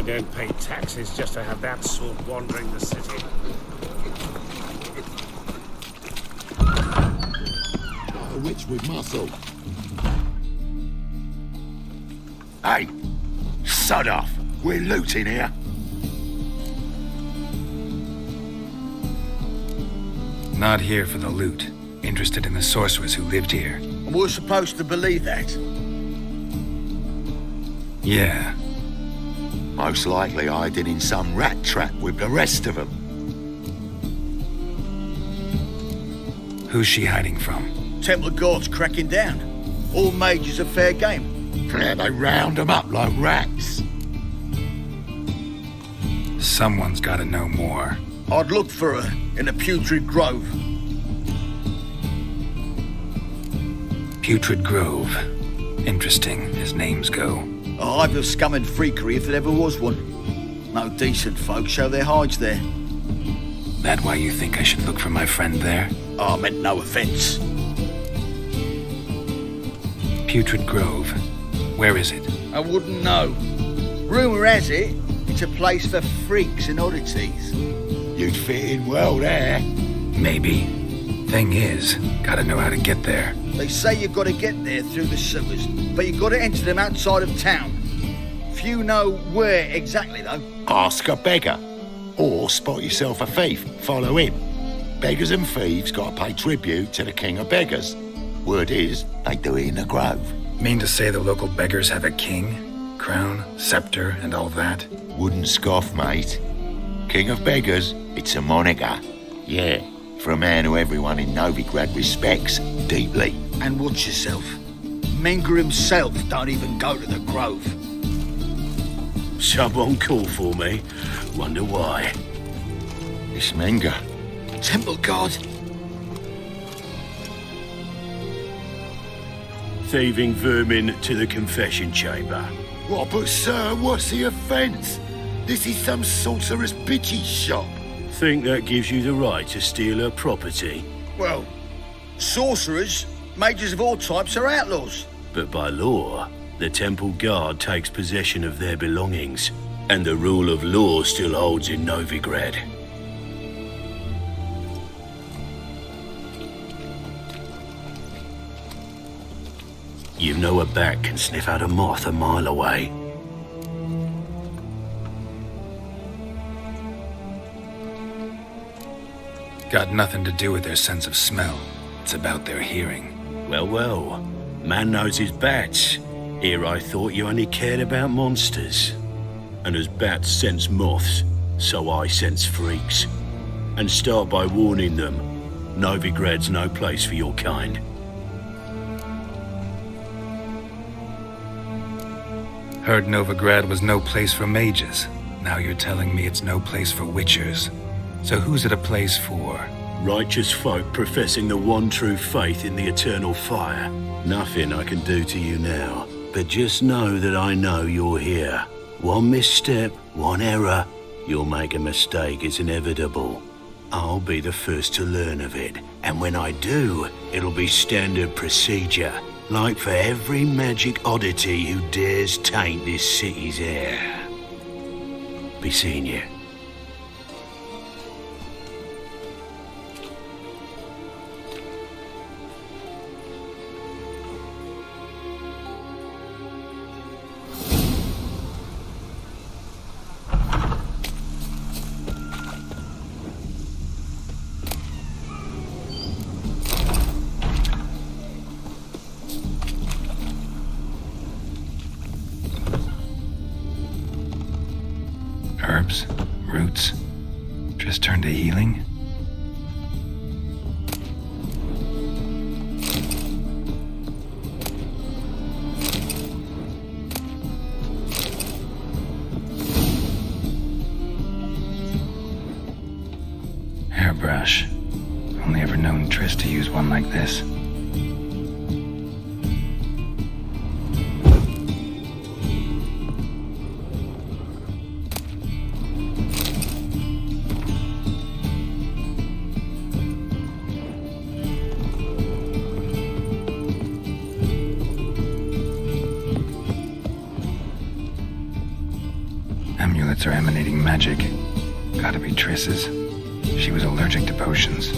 don't pay taxes just to have that sort wandering the city. A witch with muscle. Hey, sod off. We're looting here. Not here for the loot. Interested in the sorcerers who lived here. And we're supposed to believe that? Yeah. Most likely hiding in some rat trap with the rest of them. Who's she hiding from? Temple Guard's cracking down. All mages are fair game. Yeah, they round them up like rats. Someone's gotta know more. I'd look for her in the Putrid Grove. Putrid Grove. Interesting, as names go. A hive of scum and freakery if there ever was one. No decent folk show their hides there. That why you think I should look for my friend there? I meant no offence. Putrid Grove. Where is it? I wouldn't know. Rumour has it, it's a place for freaks and oddities. You'd fit in well there. Maybe. Thing is, gotta know how to get there. They say you've got to get there through the sewers, but you've got to enter them outside of town. Few know where exactly, though. Ask a beggar. Or spot yourself a thief. Follow him. Beggars and thieves got to pay tribute to the king of beggars. Word is, they do it in the grove. Mean to say the local beggars have a king, crown, scepter, and all that? Wouldn't scoff, mate. King of beggars, it's a moniker. Yeah, for a man who everyone in Novigrad respects deeply. And watch yourself. Menger himself don't even go to the grove. Someone call for me. Wonder why. It's Menger. Temple Guard. Thieving vermin to the confession chamber. What, but sir, what's the offence? This is some sorcerer's bitchy shop. Think that gives you the right to steal her property? Well, sorcerers, mages of all types are outlaws. But by law, the Temple Guard takes possession of their belongings, and the rule of law still holds in Novigrad. You know a bat can sniff out a moth a mile away. Got nothing to do with their sense of smell. It's about their hearing. Well, well. Man knows his bats. Here I thought you only cared about monsters. And as bats sense moths, so I sense freaks. And start by warning them, Novigrad's no place for your kind. Heard Novigrad was no place for mages. Now you're telling me it's no place for witchers. So who's it a place for? Righteous folk professing the one true faith in the eternal fire. Nothing I can do to you now, but just know that I know you're here. One misstep, one error, you'll make a mistake, it's inevitable. I'll be the first to learn of it, and when I do, it'll be standard procedure. Like for every magic oddity who dares taint this city's air. Be seeing you. Herbs, roots, just turn to healing. Hairbrush. Only ever known Triss to use one like this. Amulets are emanating magic. Gotta be Triss's. She was allergic to potions.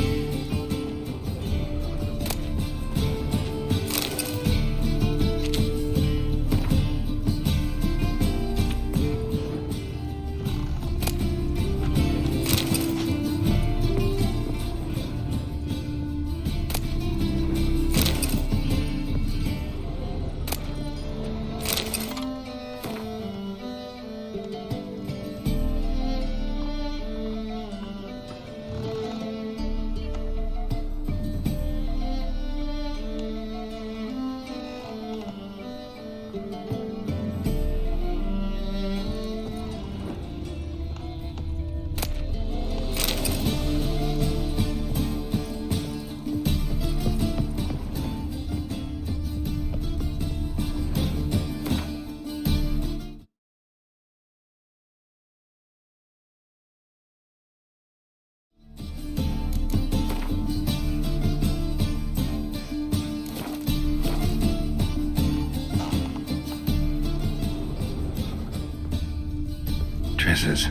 Triss's.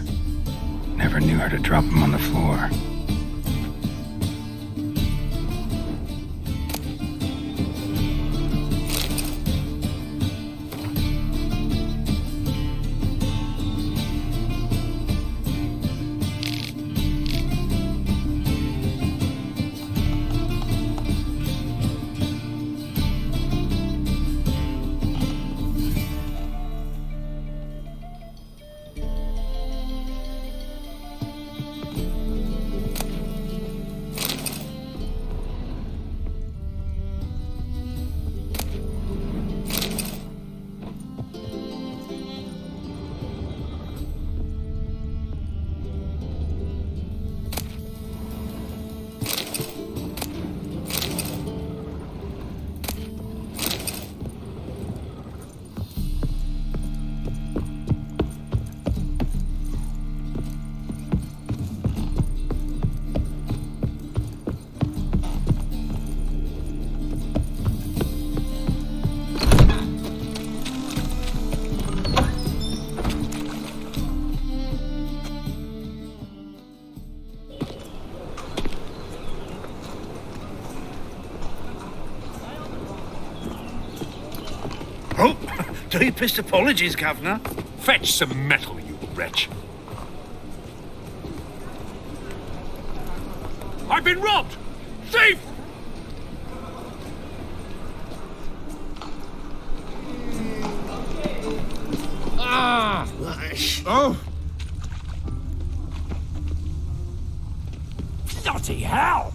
Never knew her to drop them on the floor. Oh, deepest apologies, Governor. Fetch some metal, you wretch. I've been robbed! Thief! Ah! Oh! Bloody hell!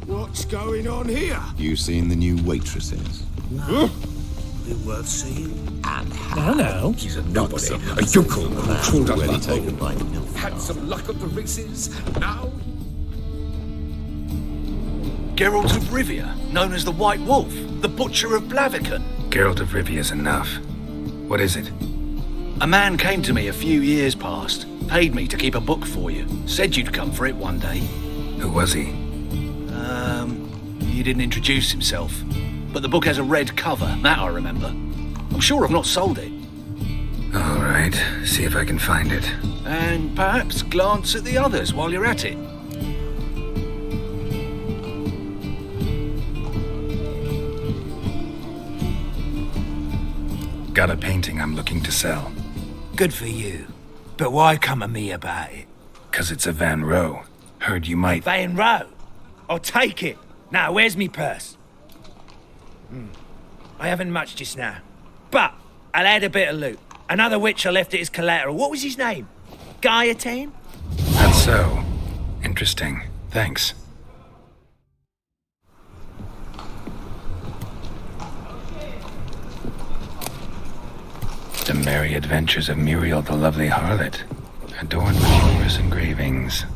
What's going on here? You seen the new waitresses? No. Be worth seeing. No. He's a nobody. A yokel who crawled under the taken by Had some luck at the races. Now Geralt of Rivia, known as the White Wolf, the Butcher of Blaviken. Geralt of Rivia's enough. What is it? A man came to me a few years past, paid me to keep a book for you, said you'd come for it one day. Who was he? He didn't introduce himself, but the book has a red cover, that I remember. I'm sure I've not sold it. All right, see if I can find it. And perhaps glance at the others while you're at it. Got a painting I'm looking to sell. Good for you. But why come to me about it? 'Cause it's a Van Row. Heard you might... Van Row? I'll take it. Now, where's me purse? I haven't much just now. But I'll add a bit of loot. Another witch I left at his collateral. What was his name? Gaiatane? That's so. Interesting. Thanks. The Merry Adventures of Muriel the Lovely Harlot, adorned with humorous engravings.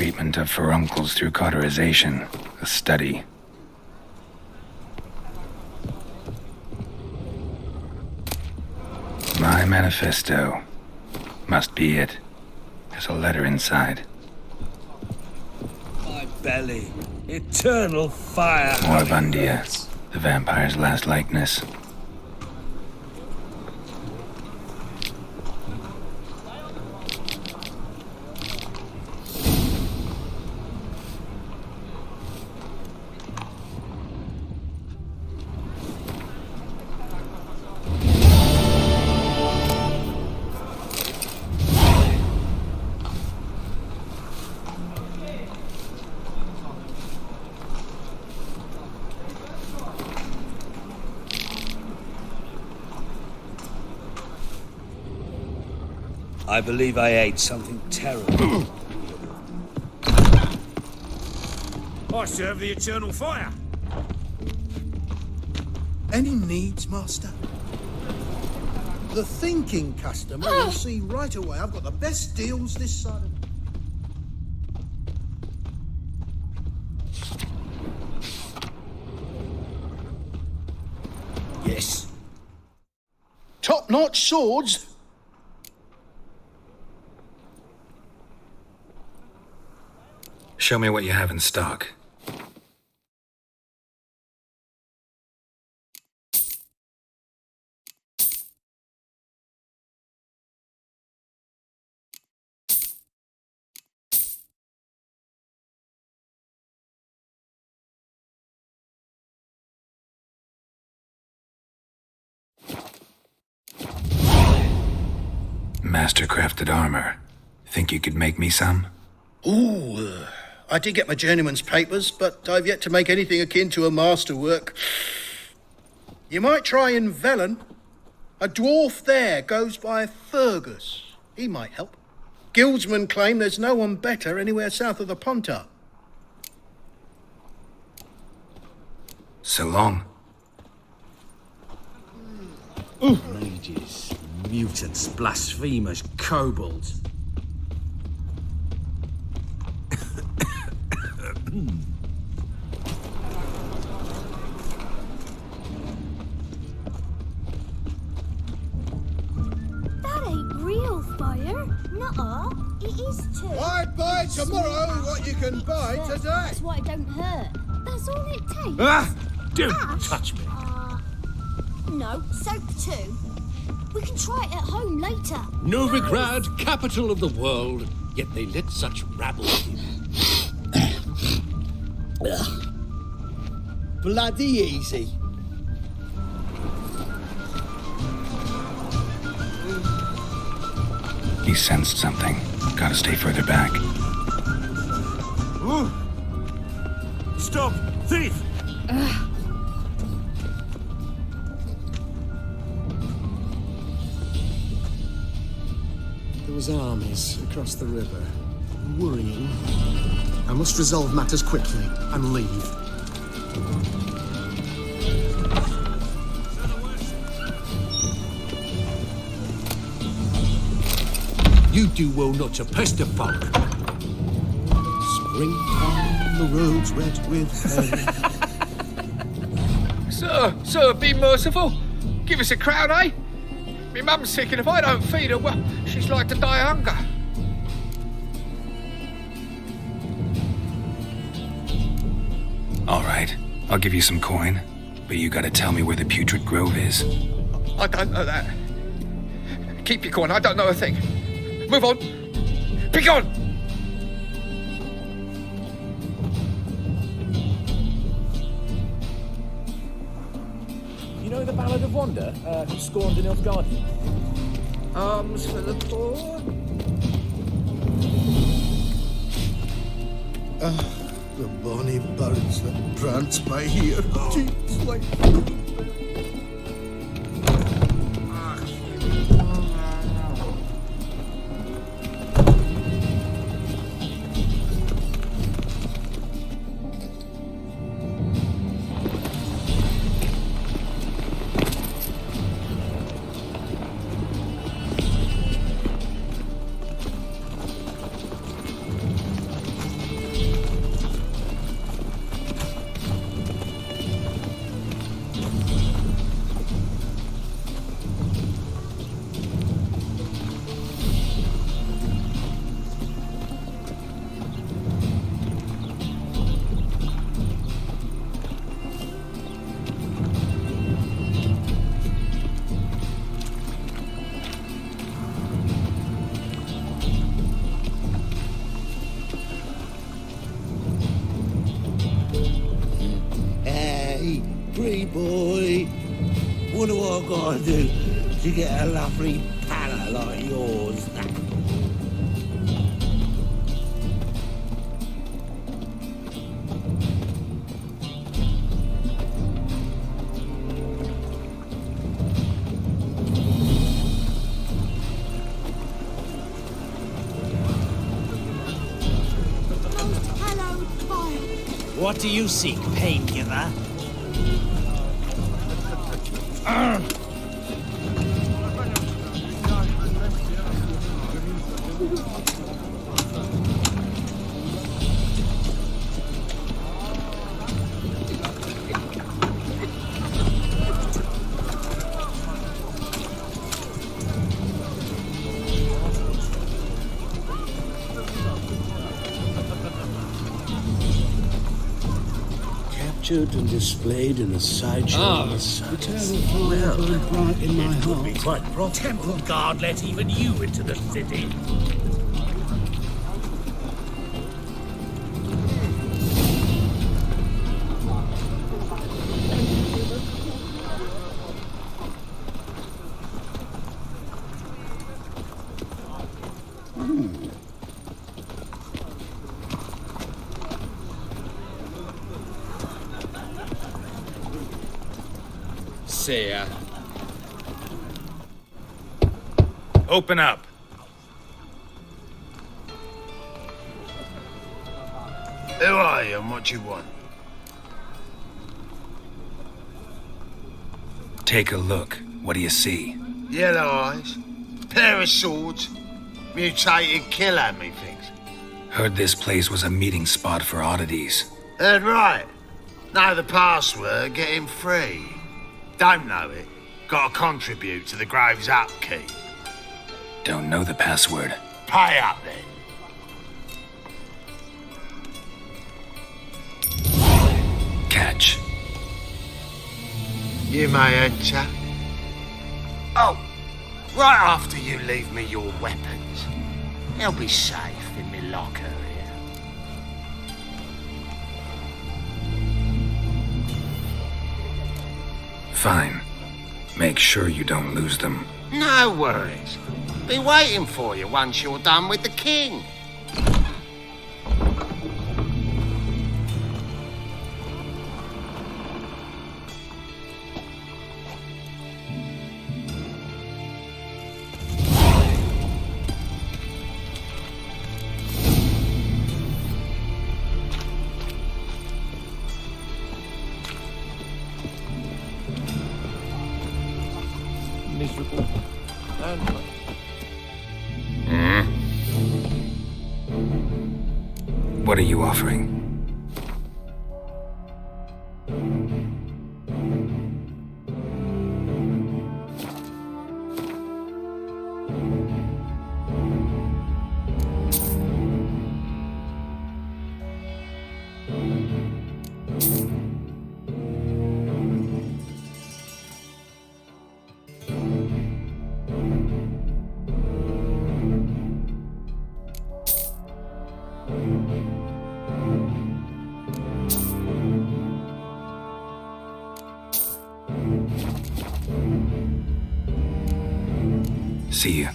treatment of furuncles through cauterization, a study. My manifesto. Must be it. There's a letter inside. My belly. Eternal fire. Moribundia, the vampire's last likeness. I believe I ate something terrible. I serve the eternal fire. Any needs, Master? The thinking customer will see right away I've got the best deals this side of... Yes. Top-notch swords? Show me what you have in stock. Master-crafted armor. Think you could make me some? Ooh, I did get my journeyman's papers, but I've yet to make anything akin to a masterwork. You might try in Velen. A dwarf there goes by Fergus. He might help. Guildsmen claim there's no one better anywhere south of the Pontar. So long. Mages, mutants, blasphemers, kobolds. That ain't real fire. Nuh-uh. It is too. Why buy tomorrow what you can buy today? That's why it don't hurt. That's all it takes. Ah! Don't Ash? touch me. No, soap too. We can try it at home later. Novigrad, capital of the world, yet they let such rabble in. Bloody easy. He sensed something. Gotta stay further back. Ooh. Stop! Thief! There was armies across the river. Worrying. I must resolve matters quickly and leave. You do well not to pester folk. Springtime, the roads wet with hay. Sir, be merciful. Give us a crown, eh? My mum's sick, and if I don't feed her, well, she's like to die of hunger. All right, I'll give you some coin, but you gotta tell me where the Putrid Grove is. I don't know that. Keep your coin, I don't know a thing. Move on. Be gone! You know the Ballad of Wanda, who scorned an Nilfgaardian? Arms for the poor. The bonny birds that prance by here. Jeez, like... boy. What do I gotta do to get a lovely palate like yours? What do you seek, painkiller? And displayed in a sideshow. Eternal fire bright in my heart. Quite proper. Temple Guard let even you into the city. See ya. Open up. Who are you and what do you want? Take a look. What do you see? Yellow eyes, pair of swords, mutated killer, methinks. Heard this place was a meeting spot for oddities. Heard right. Know the password, get him free. Don't know it, gotta contribute to the Grave's upkeep. Don't know the password. Pay up then. Catch. You may enter. Oh, right after you leave me your weapons. They'll be safe in me locker here. Fine. Make sure you don't lose them. No worries. Be waiting for you once you're done with the king. Miserable. What are you offering? See you.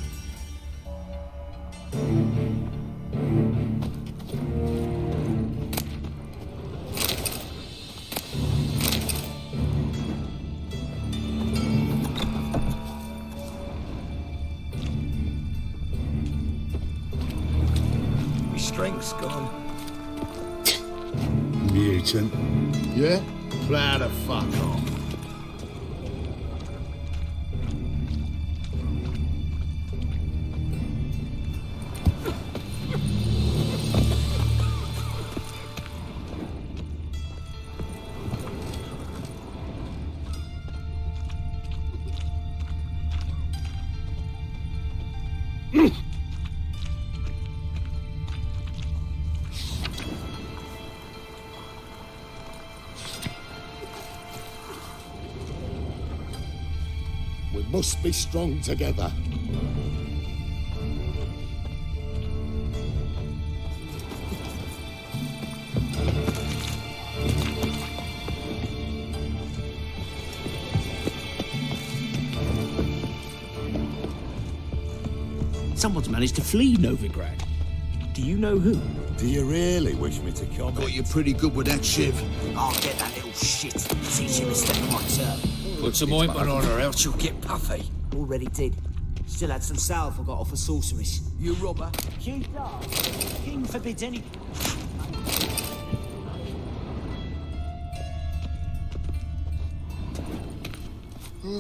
My strength's gone. Mutant. Yeah? Plow the fuck off. We must be strong together. Someone's managed to flee Novigrad. Do you know who? Do you really wish me to comment? Got you pretty good with that shiv. I'll get that little shit. Teach him a step on my turn. Put some ointment on her, else she'll get puffy. Already did. Still had some salve I got off a sorceress. You robber. King forbids any...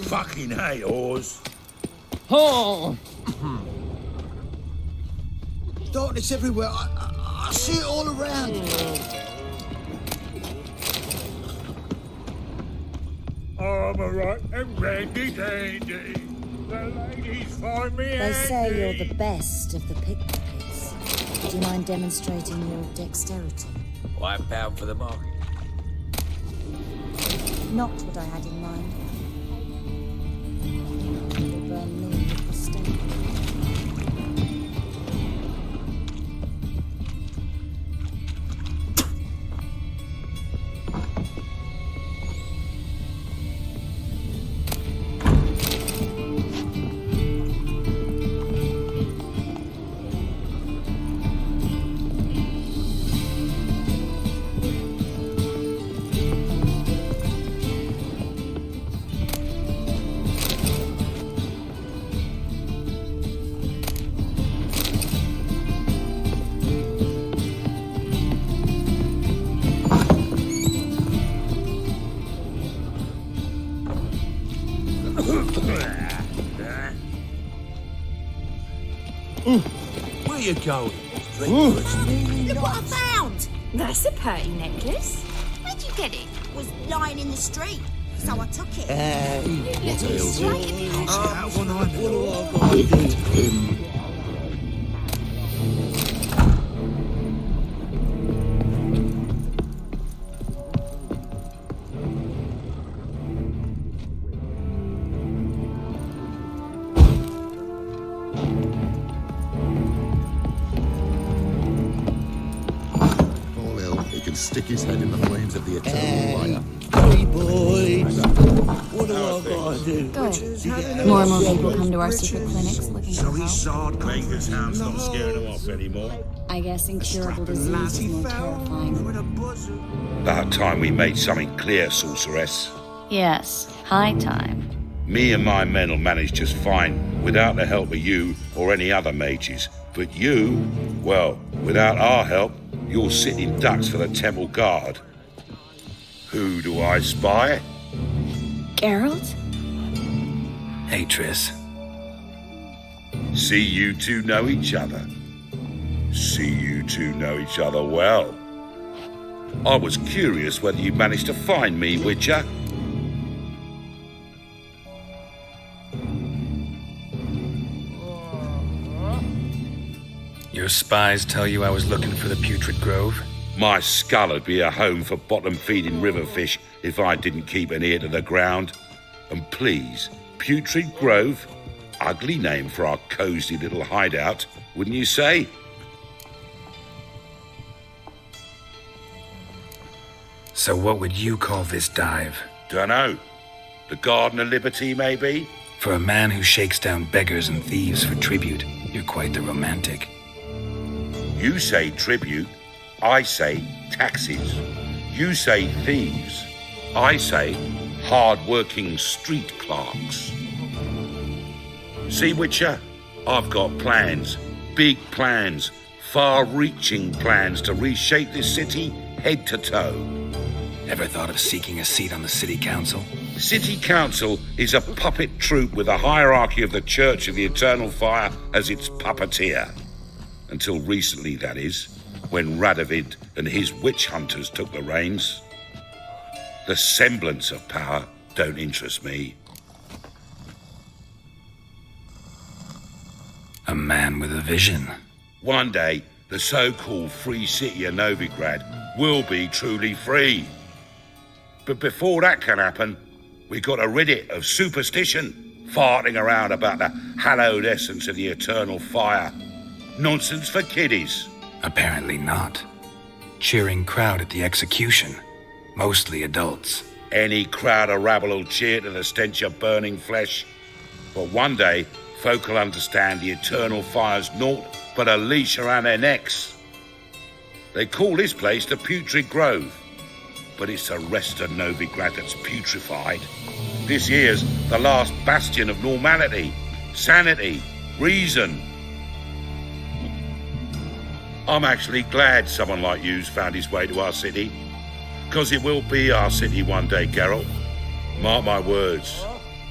Fucking hate whores. Oh! Darkness everywhere. I see it all around. I'm a right and ready dandy. The ladies find me They say handy. you're the best of the pickpockets. Do you mind demonstrating your dexterity? £1 for the mark. Not what I had in mind. You'll burn me with the stake. Where you going? Look what I found! That's a pretty necklace. Where'd you get it? It was lying in the street, so I took it. What else? All ill, he can stick his head in the flames of the eternal fire. Hey boys, what do I gotta do? Good. More and more people come to our secret clinics looking for help. Sard Clanker's hound's not scaring him off anymore. I guess incurable disease is more terrifying. About time we made something clear, sorceress. Yes, high time. Me and my men'll manage just fine without the help of you or any other mages. But you, well, without our help, you're sitting ducks for the temple guard. Who do I spy? Geralt? Hey, Triss. See you two know each other. See you two know each other well. I was curious whether you managed to find me, Witcher. Your spies tell you I was looking for the Putrid Grove? My skull'd be a home for bottom-feeding river fish if I didn't keep an ear to the ground. And please, Putrid Grove, ugly name for our cosy little hideout, wouldn't you say? So what would you call this dive? Dunno. The Garden of Liberty, maybe? For a man who shakes down beggars and thieves for tribute, you're quite the romantic. You say tribute, I say taxes. You say thieves, I say hard-working street clerks. See, Witcher, I've got plans, big plans, far-reaching plans to reshape this city head to toe. Ever thought of seeking a seat on the city council? City council is a puppet troupe with a hierarchy of the Church of the Eternal Fire as its puppeteer. Until recently, that is, when Radovid and his witch hunters took the reins. The semblance of power don't interest me. A man with a vision. One day, the so-called free city of Novigrad will be truly free. But before that can happen, we got to rid it of superstition, farting around about the hallowed essence of the eternal fire. Nonsense for kiddies. Apparently not. Cheering crowd at the execution. Mostly adults. Any crowd of rabble will cheer to the stench of burning flesh. But one day, folk'll understand the eternal fire's naught but a leash around their necks. They call this place the Putrid Grove, but it's the rest of Novigrad that's putrefied. This here's the last bastion of normality, sanity, reason. I'm actually glad someone like you's found his way to our city, because it will be our city one day, Geralt. Mark my words.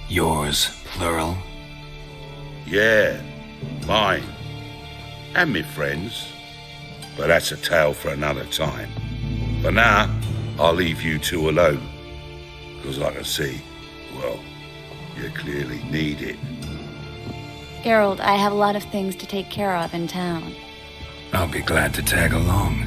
Yours, plural? Yeah, mine. And me friends. But that's a tale for another time. For now, I'll leave you two alone. Because I can see, well, you clearly need it. Geralt, I have a lot of things to take care of in town. I'll be glad to tag along.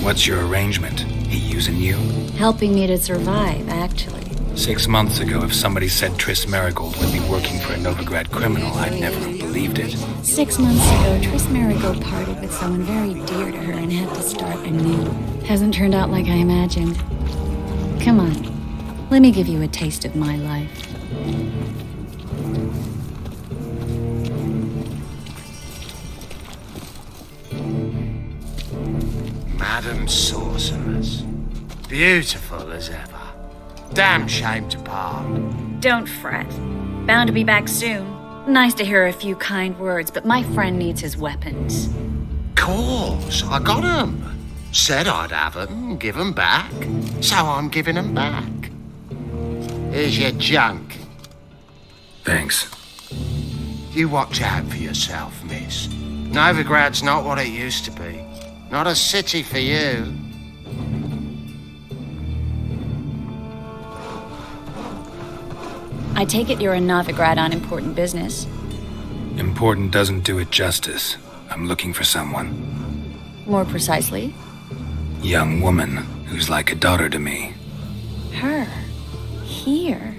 What's your arrangement? He using you? Helping me to survive, actually. 6 months ago, if somebody said Triss Marigold would be working for a Novigrad criminal, I'd never have believed it. 6 months ago, Triss Marigold parted with someone very dear to her and had to start anew. Hasn't turned out like I imagined. Come on, let me give you a taste of my life. Madam Sorceress. Beautiful as ever. Damn shame to part. Don't fret. Bound to be back soon. Nice to hear a few kind words, but my friend needs his weapons. Course, I got 'em. Said I'd have 'em, give 'em back. So I'm giving 'em back. Here's your junk. Thanks. You watch out for yourself, miss. Novigrad's not what it used to be. Not a city for you. I take it you're in Novigrad on important business. Important doesn't do it justice. I'm looking for someone. More precisely? Young woman who's like a daughter to me. Her? Here?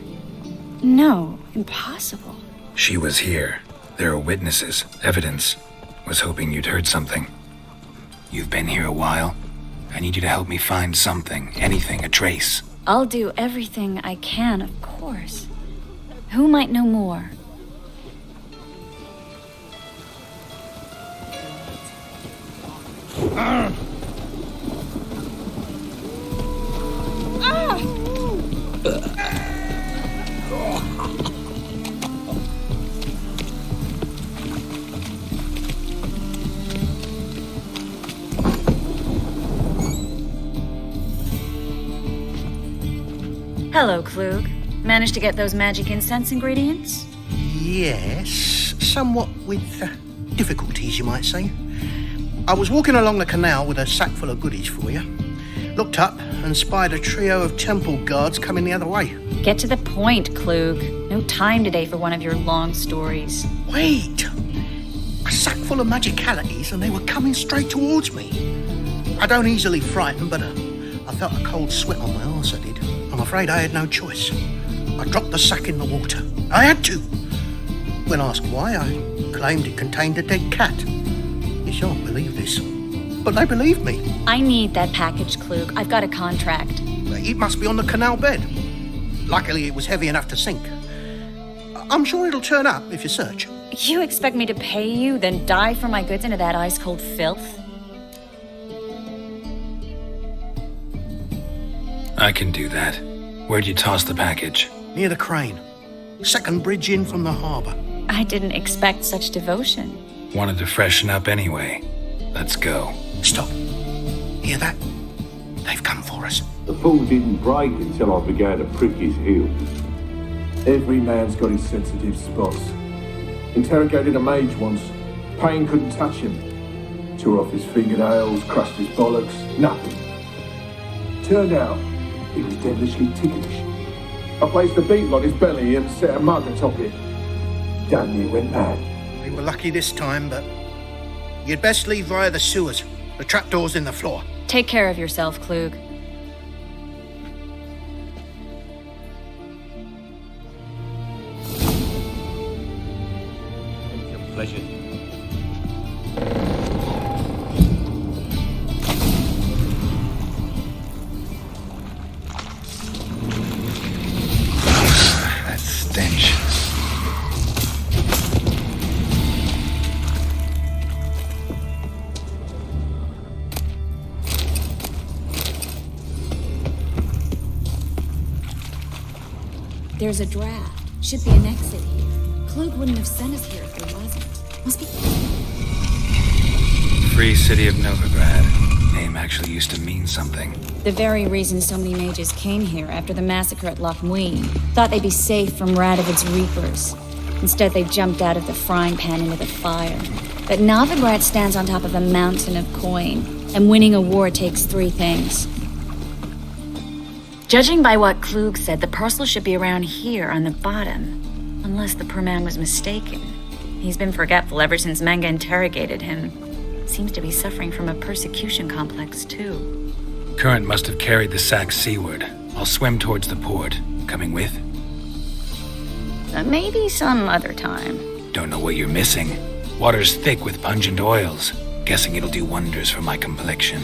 No, impossible. She was here. There are witnesses, evidence. Was hoping you'd heard something. You've been here a while. I need you to help me find something, anything, a trace. I'll do everything I can, of course. Who might know more? Hello, Klug. Managed to get those magic incense ingredients? Yes, somewhat with difficulties, you might say. I was walking along the canal with a sack full of goodies for you. Looked up and spied a trio of temple guards coming the other way. Get to the point, Klug. No time today for one of your long stories. Wait! A sack full of magicalities and they were coming straight towards me. I don't easily frighten, but I felt a cold sweat on my arse, I did. I'm afraid I had no choice. I dropped the sack in the water. I had to. When asked why, I claimed it contained a dead cat. You shan't believe this, but they believed me. I need that package, Klug. I've got a contract. It must be on the canal bed. Luckily, it was heavy enough to sink. I'm sure it'll turn up if you search. You expect me to pay you, then dive for my goods into that ice-cold filth? I can do that. Where'd you toss the package? Near the crane. Second bridge in from the harbour. I didn't expect such devotion. Wanted to freshen up anyway. Let's go. Stop. Hear that? They've come for us. The fool didn't break until I began to prick his heels. Every man's got his sensitive spots. Interrogated a mage once. Pain couldn't touch him. Tore off his fingernails, crushed his bollocks, nothing. Turned out, he was devilishly ticklish. I placed a beetle on his belly and set a mug atop it. Damn near went mad. We were lucky this time, but you'd best leave via the sewers. The trapdoor's in the floor. Take care of yourself, Klug. Pleasure. There's a draft. Should be an exit here. Klug wouldn't have sent us here if there wasn't. Must be... Free City of Novigrad. Name actually used to mean something. The very reason so many mages came here after the massacre at Loch Muin. Thought they'd be safe from Radovid's reapers. Instead, they jumped out of the frying pan into the fire. But Novigrad stands on top of a mountain of coin, and winning a war takes 3 things. Judging by what Klug said, the parcel should be around here on the bottom. Unless the poor man was mistaken. He's been forgetful ever since Manga interrogated him. Seems to be suffering from a persecution complex, too. Current must have carried the sack seaward. I'll swim towards the port. Coming with? Maybe some other time. Don't know what you're missing. Water's thick with pungent oils. Guessing it'll do wonders for my complexion.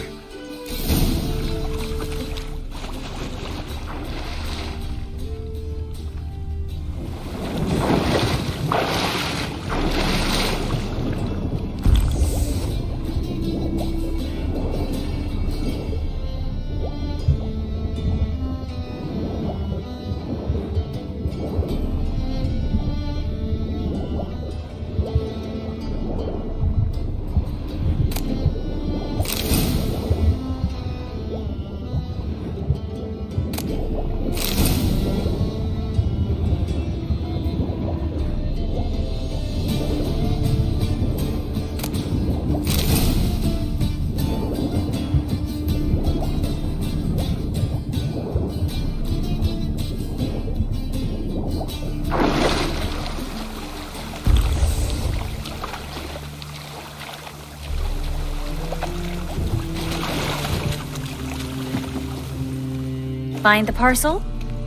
Find the parcel?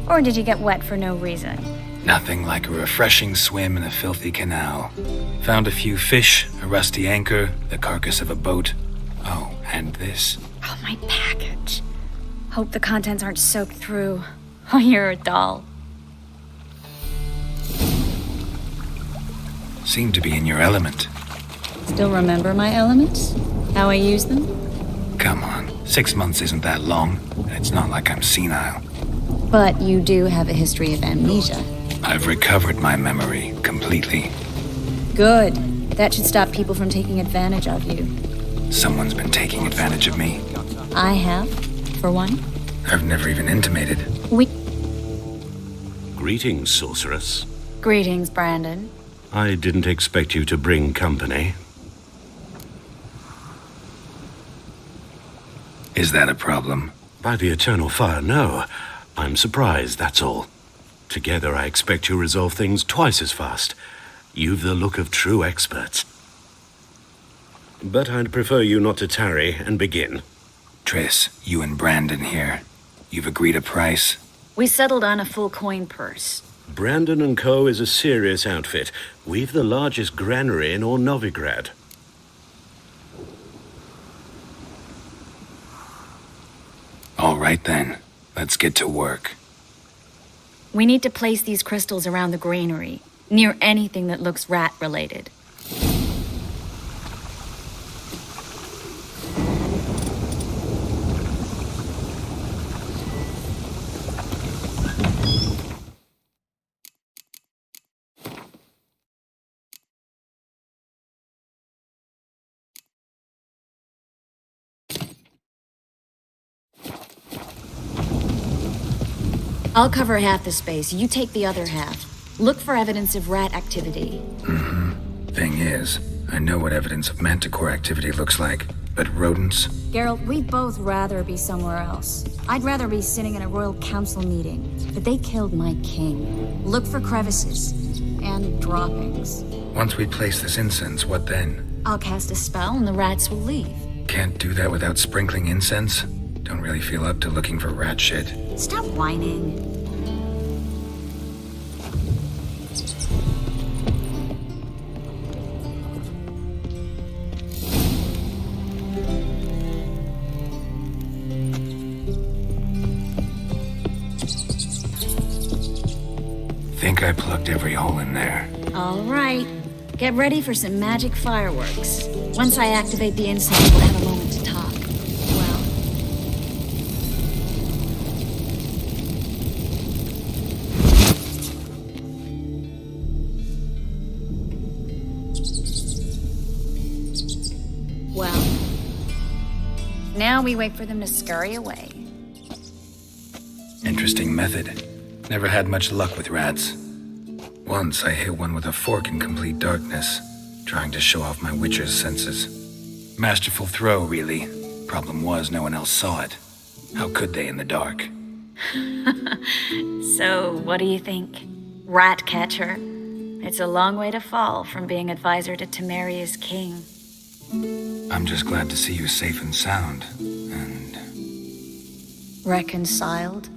Or did you get wet for no reason? Nothing like a refreshing swim in a filthy canal. Found a few fish, a rusty anchor, the carcass of a boat. Oh, and this. Oh, my package. Hope the contents aren't soaked through. Oh, you're a doll. Seem to be in your element. Still remember my elements? How I use them? Come on, 6 months isn't that long, and it's not like I'm senile. But you do have a history of amnesia. I've recovered my memory completely. Good. That should stop people from taking advantage of you. Someone's been taking advantage of me. I have, for one. I've never even intimated. Greetings, sorceress. Greetings, Brandon. I didn't expect you to bring company. Is that a problem? By the eternal fire, no. I'm surprised, that's all. Together, I expect you resolve things twice as fast. You've the look of true experts. But I'd prefer you not to tarry and begin. Triss, you and Brandon here. You've agreed a price? We settled on a full coin purse. Brandon & Co. is a serious outfit. We've the largest granary in all Novigrad. All right then, let's get to work. We need to place these crystals around the granary, near anything that looks rat-related. I'll cover half the space, you take the other half. Look for evidence of rat activity. Thing is, I know what evidence of manticore activity looks like, but rodents? Geralt, we'd both rather be somewhere else. I'd rather be sitting in a royal council meeting, but they killed my king. Look for crevices and droppings. Once we place this incense, what then? I'll cast a spell and the rats will leave. Can't do that without sprinkling incense? Don't really feel up to looking for rat shit. Stop whining. Think I plugged every hole in there. All right. Get ready for some magic fireworks. Once I activate the incense, we'll have a moment to talk. Well... Well, now we wait for them to scurry away. Interesting method. Never had much luck with rats. Once I hit one with a fork in complete darkness, trying to show off my witcher's senses. Masterful throw, really. Problem was, no one else saw it. How could they in the dark? So, what do you think? Rat catcher? It's a long way to fall from being advisor to Temeria's king. I'm just glad to see you safe and sound, and... Reconciled?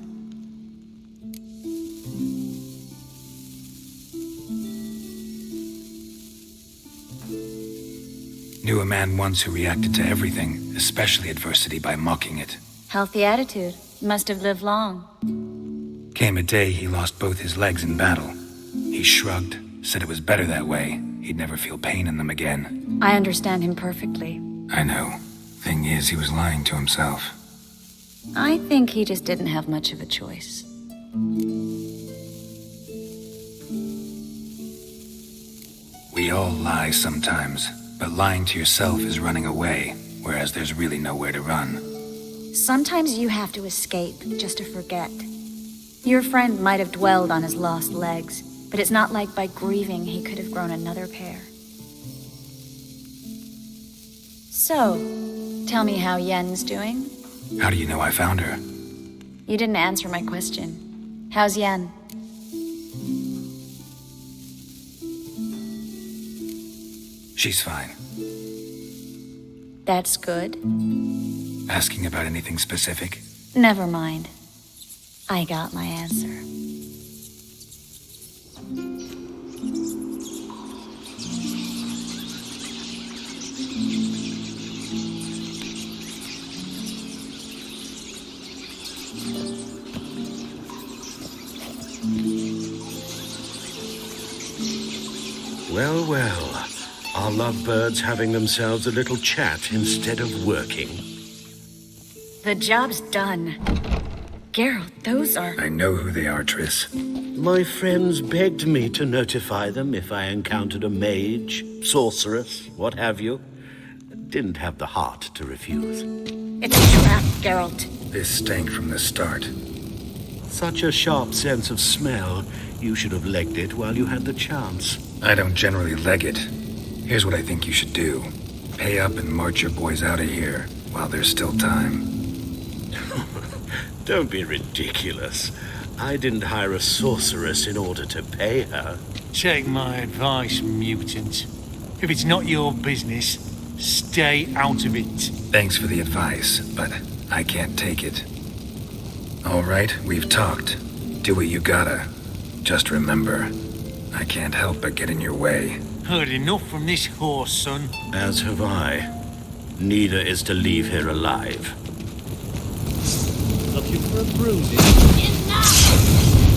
Knew a man once who reacted to everything, especially adversity, by mocking it. Healthy attitude. Must have lived long. Came a day he lost both his legs in battle. He shrugged, said it was better that way. He'd never feel pain in them again. I understand him perfectly. I know. Thing is, he was lying to himself. I think he just didn't have much of a choice. We all lie sometimes, but lying to yourself is running away, whereas there's really nowhere to run. Sometimes you have to escape just to forget. Your friend might have dwelled on his lost legs, but it's not like by grieving he could have grown another pair. So, tell me how Yen's doing? How do you know I found her? You didn't answer my question. How's Yen? She's fine. That's good. Asking about anything specific? Never mind. I got my answer. Well, well. Are lovebirds having themselves a little chat instead of working? The job's done. Geralt, those are... I know who they are, Triss. My friends begged me to notify them if I encountered a mage, sorceress, what have you. Didn't have the heart to refuse. It's a trap, Geralt. This stank from the start. Such a sharp sense of smell. You should have legged it while you had the chance. I don't generally leg it. Here's what I think you should do. Pay up and march your boys out of here while there's still time. Don't be ridiculous. I didn't hire a sorceress in order to pay her. Take my advice, mutant. If it's not your business, stay out of it. Thanks for the advice, but I can't take it. All right, we've talked. Do what you gotta. Just remember, I can't help but get in your way. Heard enough from this horse, son. As have I. Neither is to leave here alive. Looking for a bruising?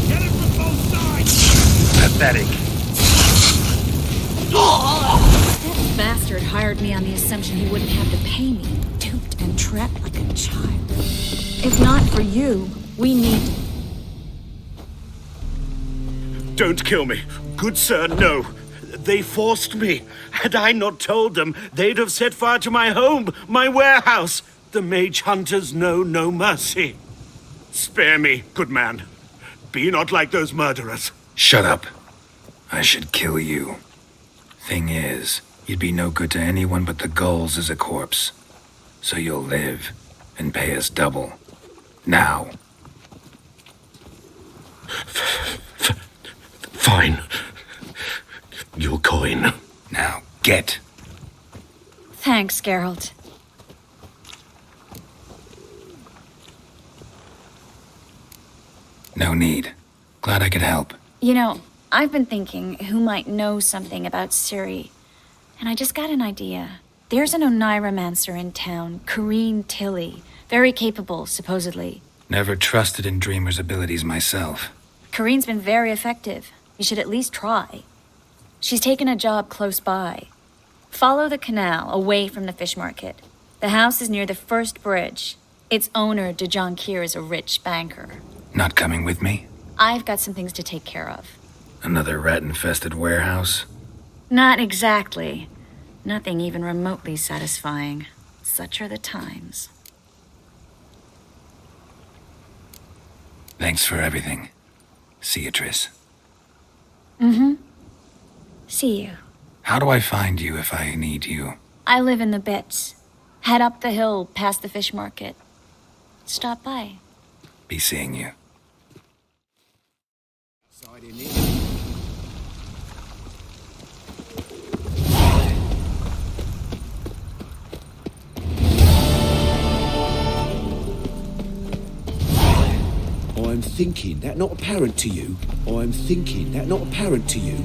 Get it from both sides! Pathetic. That bastard hired me on the assumption he wouldn't have to pay me. Duped and trapped like a child. If not for you, we need... Don't kill me. Good sir, no. They forced me. Had I not told them, they'd have set fire to my home, my warehouse. The mage hunters know no mercy. Spare me, good man. Be not like those murderers. Shut up. I should kill you. Thing is, you'd be no good to anyone but the gulls as a corpse. So you'll live and pay us double. Now. Fine. Your coin. Now, get. Thanks, Geralt. No need. Glad I could help. You know, I've been thinking who might know something about Ciri, and I just got an idea. There's an Oneiromancer in town, Corrine Tilly. Very capable, supposedly. Never trusted in Dreamer's abilities myself. Corrine's been very effective. You should at least try. She's taken a job close by. Follow the canal, away from the fish market. The house is near the first bridge. Its owner, Dejon Kier, is a rich banker. Not coming with me? I've got some things to take care of. Another rat-infested warehouse? Not exactly. Nothing even remotely satisfying. Such are the times. Thanks for everything. See you, Triss. Mm-hmm. See you. How do I find you if I need you? I live in the bits. Head up the hill past the fish market. Stop by. Be seeing you. I'm thinking that not apparent to you. I'm thinking that not apparent to you.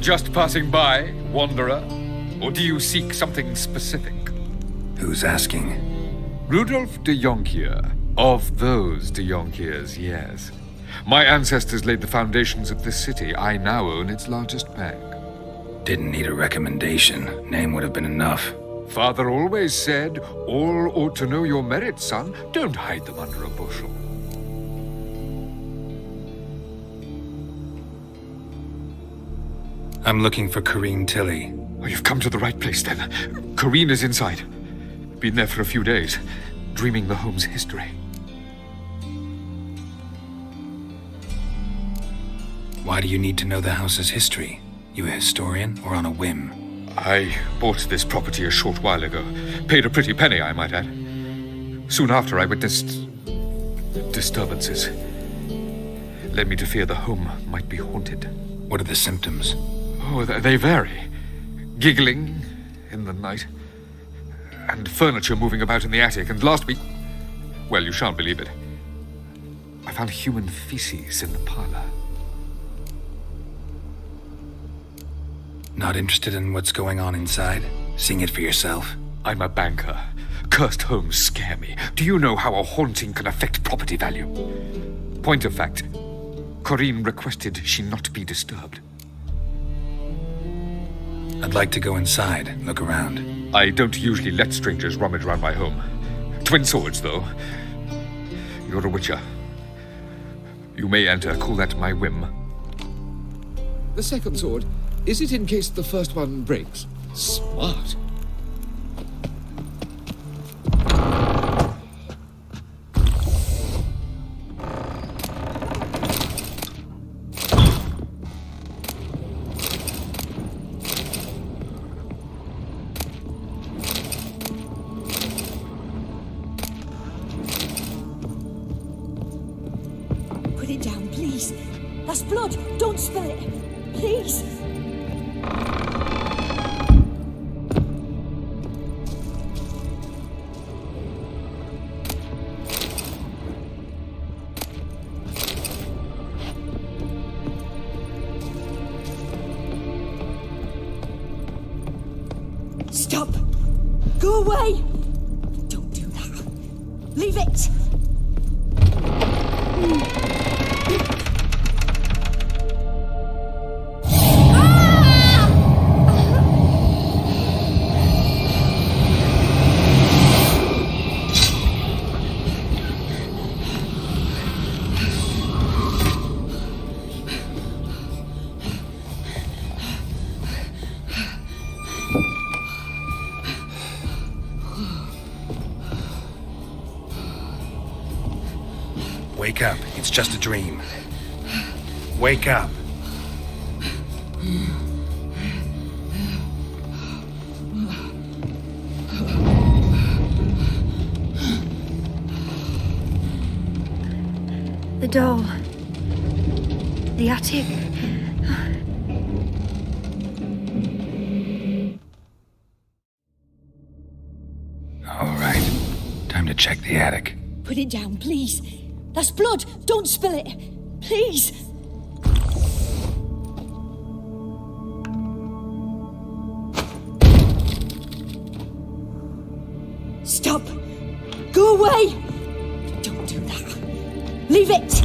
Just passing by, wanderer? Or do you seek something specific? Who's asking? Rudolf de Jonkier. Of those de Jonkiers, yes. My ancestors laid the foundations of this city. I now own its largest bank. Didn't need a recommendation. Name would have been enough. Father always said, all ought to know your merits, son. Don't hide them under a bushel. I'm looking for Corrine Tilly. Oh, you've come to the right place, then. Corrine is inside. Been there for a few days, dreaming the home's history. Why do you need to know the house's history? You a historian, or on a whim? I bought this property a short while ago. Paid a pretty penny, I might add. Soon after, I witnessed disturbances. Led me to fear the home might be haunted. What are the symptoms? Oh, they vary. Giggling in the night, and furniture moving about in the attic, and last week, well, you shan't believe it, I found human feces in the parlor. Not interested in what's going on inside? Seeing it for yourself? I'm a banker. Cursed homes scare me. Do you know how a haunting can affect property value? Point of fact, Corrine requested she not be disturbed. I'd like to go inside, look around. I don't usually let strangers rummage around my home. Twin swords, though. You're a witcher. You may enter, call that my whim. The second sword, is it in case the first one breaks? Smart. Put it down, please. That's blood. Don't spill it. Please. Stop. Go away. Don't do that. Leave it. Wake up. It's just a dream. Wake up. The door. The attic. All right. Time to check the attic. Put it down, please. That's blood. Don't spill it. Please. Stop. Go away. Don't do that. Leave it.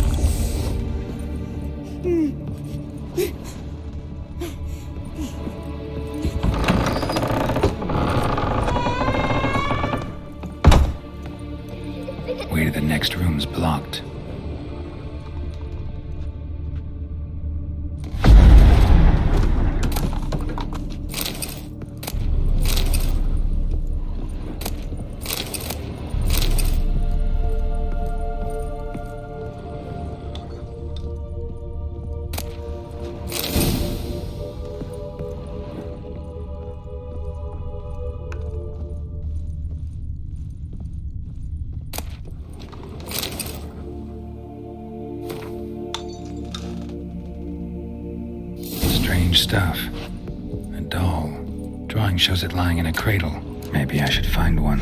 Strange stuff. A doll. Drawing shows it lying in a cradle. Maybe I should find one.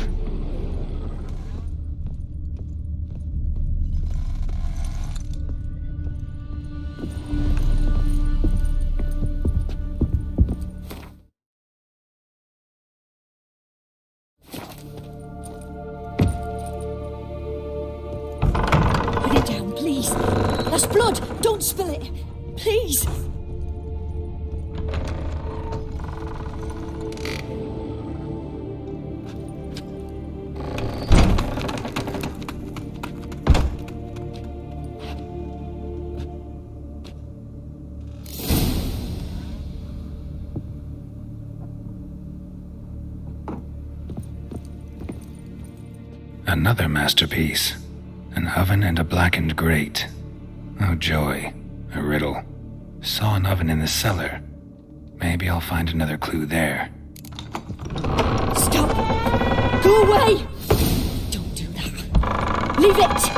Put it down, please. That's blood. Don't spill it. Please. Another masterpiece. An oven and a blackened grate. Oh joy. A riddle. Saw an oven in the cellar. Maybe I'll find another clue there. Stop! Go away! Don't do that. Leave it!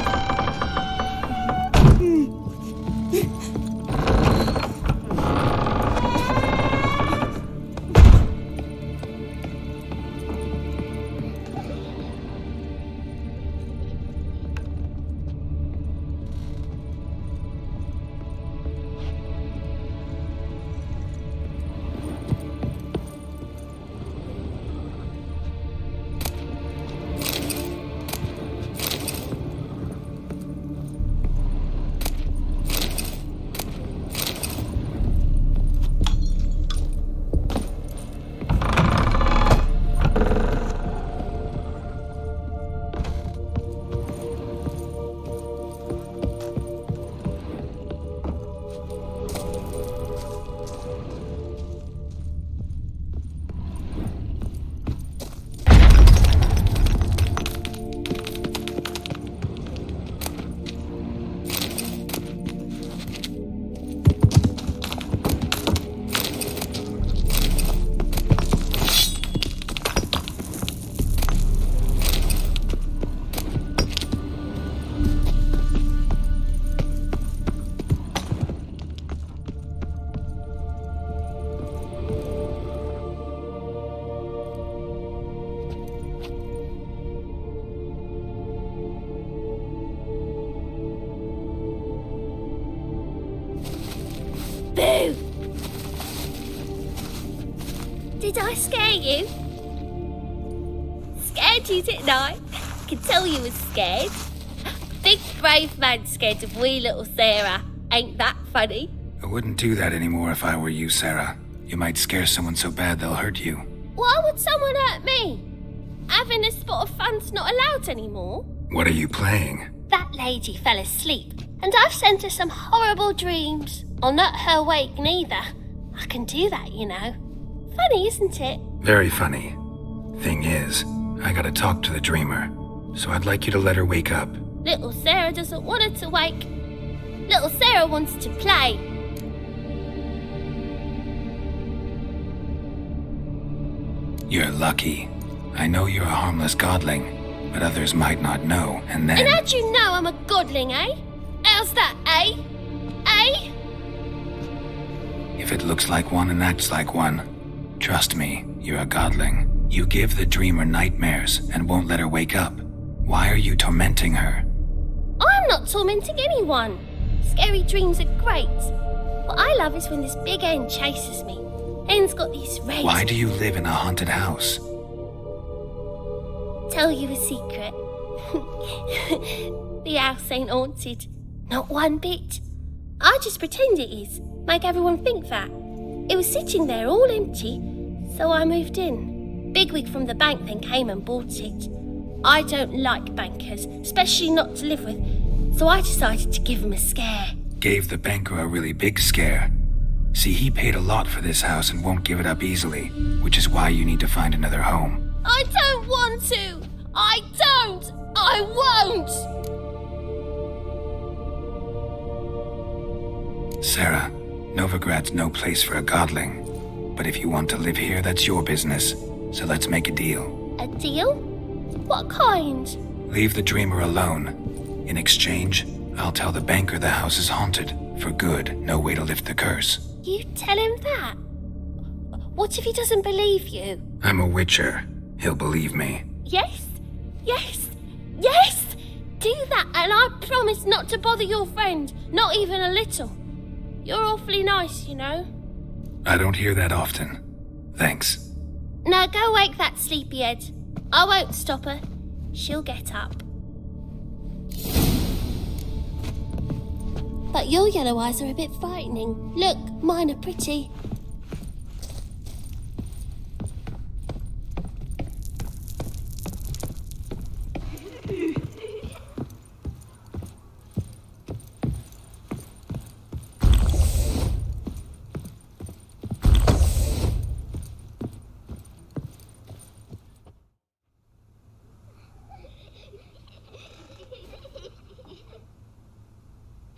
Boo! Did I scare you? Scared you, didn't I? Could tell you was scared. Big brave man scared of wee little Sarah. Ain't that funny? I wouldn't do that anymore if I were you, Sarah. You might scare someone so bad they'll hurt you. Why would someone hurt me? Having a spot of fun's not allowed anymore. What are you playing? That lady fell asleep, and I've sent her some horrible dreams. I'll not her awake neither. I can do that, you know. Funny, isn't it? Very funny. Thing is, I gotta talk to the dreamer, so I'd like you to let her wake up. Little Sarah doesn't want her to wake. Little Sarah wants to play. You're lucky. I know you're a harmless godling, but others might not know, and then... And how'd you know I'm a godling, eh? How's that, eh? Eh? If it looks like one and acts like one, trust me, you're a godling. You give the dreamer nightmares and won't let her wake up. Why are you tormenting her? I'm not tormenting anyone. Scary dreams are great. What I love is when this big hen chases me. Hen's got these red... Why do you live in a haunted house? Tell you a secret. The house ain't haunted. Not one bit. I just pretend it is. Make everyone think that. It was sitting there all empty, so I moved in. Bigwig from the bank then came and bought it. I don't like bankers, especially not to live with, so I decided to give him a scare. Gave the banker a really big scare. See, he paid a lot for this house and won't give it up easily, which is why you need to find another home. I don't want to! I don't! I won't! Sarah, Novigrad's no place for a godling. But if you want to live here, that's your business. So let's make a deal. A deal? What kind? Leave the dreamer alone. In exchange, I'll tell the banker the house is haunted. For good, no way to lift the curse. You tell him that? What if he doesn't believe you? I'm a witcher. He'll believe me. Yes, yes, yes! Do that, and I promise not to bother your friend, not even a little. You're awfully nice, you know. I don't hear that often. Thanks. Now go wake that sleepyhead. I won't stop her. She'll get up. But your yellow eyes are a bit frightening. Look, mine are pretty.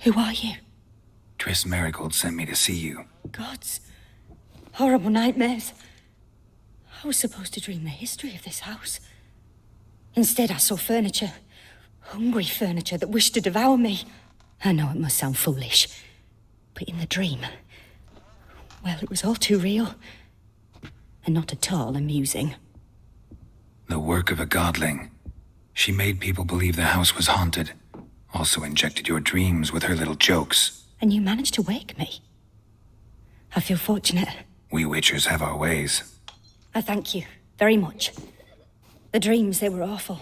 Who are you? Triss Marigold sent me to see you. Gods. Horrible nightmares. I was supposed to dream the history of this house. Instead, I saw furniture. Hungry furniture that wished to devour me. I know it must sound foolish, but in the dream, well, it was all too real. And not at all amusing. The work of a godling. She made people believe the house was haunted. Also injected your dreams with her little jokes. And you managed to wake me. I feel fortunate. We witchers have our ways. I thank you very much. The dreams, they were awful.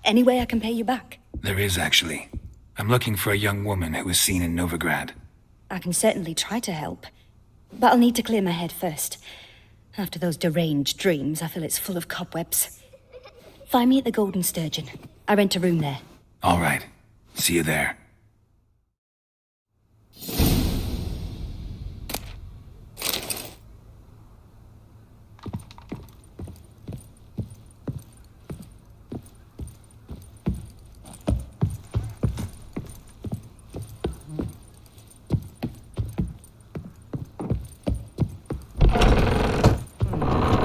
Any way I can pay you back? There is, actually. I'm looking for a young woman who was seen in Novigrad. I can certainly try to help. But I'll need to clear my head first. After those deranged dreams, I feel it's full of cobwebs. Find me at the Golden Sturgeon. I rent a room there. All right. See you there.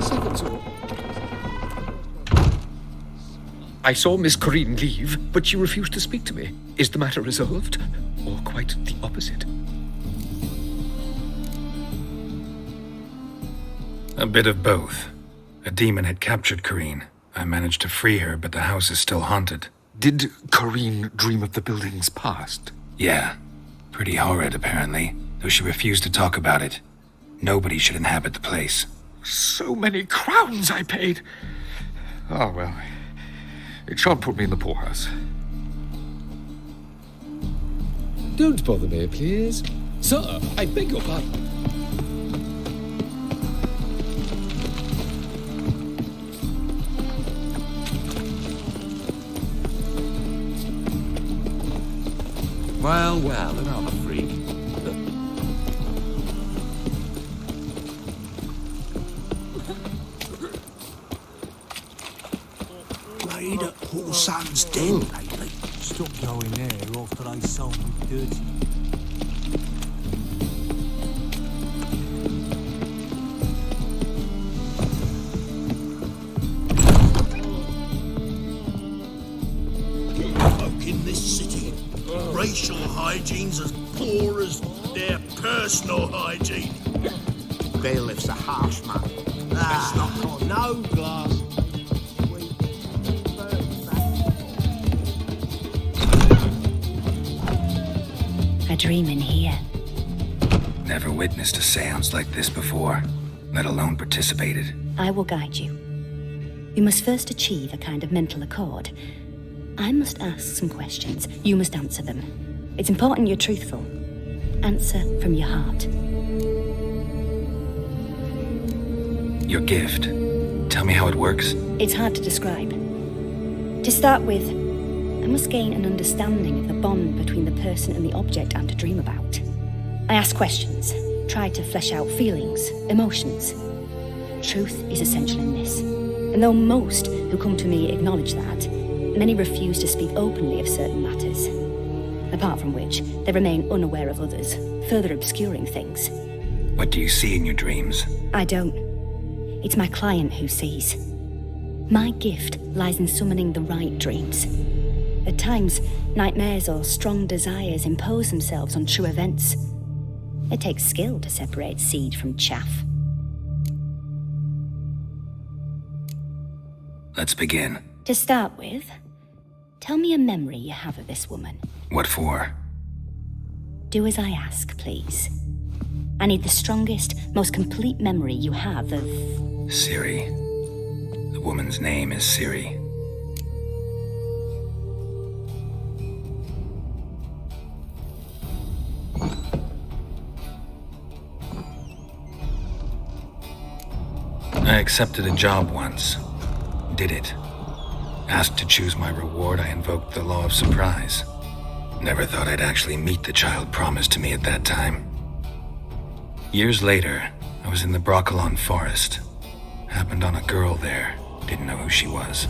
Second sword. I saw Miss Corinne leave, but she refused to speak to me. Is the matter resolved? Or quite the opposite? A bit of both. A demon had captured Corinne. I managed to free her, but the house is still haunted. Did Corinne dream of the building's past? Yeah. Pretty horrid, apparently, though she refused to talk about it. Nobody should inhabit the place. So many crowns I paid! Oh, well. It shan't put me in the poorhouse. Don't bother me, please. Sir, I beg your pardon. Well, well, another freak. Worried that poor son's dead lately. Stop going there after they sold me dirty. Folk in this city, racial hygiene's as poor as their personal hygiene. Bailiff's a harsh man. That's not got no glass. I dream in here. Never witnessed a seance like this before, let alone participated. I will guide you. You must first achieve a kind of mental accord. I must ask some questions. You must answer them. It's important you're truthful. Answer from your heart. Your gift. Tell me how it works. It's hard to describe. To start with, I must gain an understanding of the bond between the person and the object I'm to dream about. I ask questions, try to flesh out feelings, emotions. Truth is essential in this. And though most who come to me acknowledge that, many refuse to speak openly of certain matters. Apart from which, they remain unaware of others, further obscuring things. What do you see in your dreams? I don't. It's my client who sees. My gift lies in summoning the right dreams. At times, nightmares or strong desires impose themselves on true events. It takes skill to separate seed from chaff. Let's begin. To start with, tell me a memory you have of this woman. What for? Do as I ask, please. I need the strongest, most complete memory you have of... Siri. The woman's name is Siri. I accepted a job once. Did it. Asked to choose my reward, I invoked the law of surprise. Never thought I'd actually meet the child promised to me at that time. Years later, I was in the Broccolon forest. Happened on a girl there. Didn't know who she was.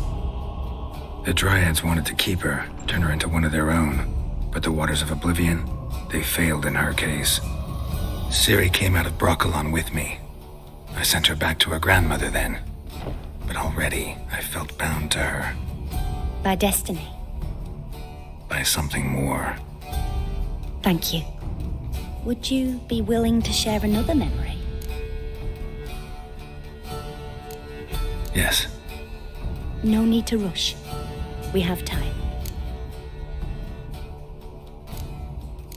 The Dryads wanted to keep her, turn her into one of their own. But the Waters of Oblivion, they failed in her case. Siri came out of Broccolon with me. I sent her back to her grandmother then. But already, I felt bound to her. By destiny. By something more. Thank you. Would you be willing to share another memory? Yes. No need to rush. We have time.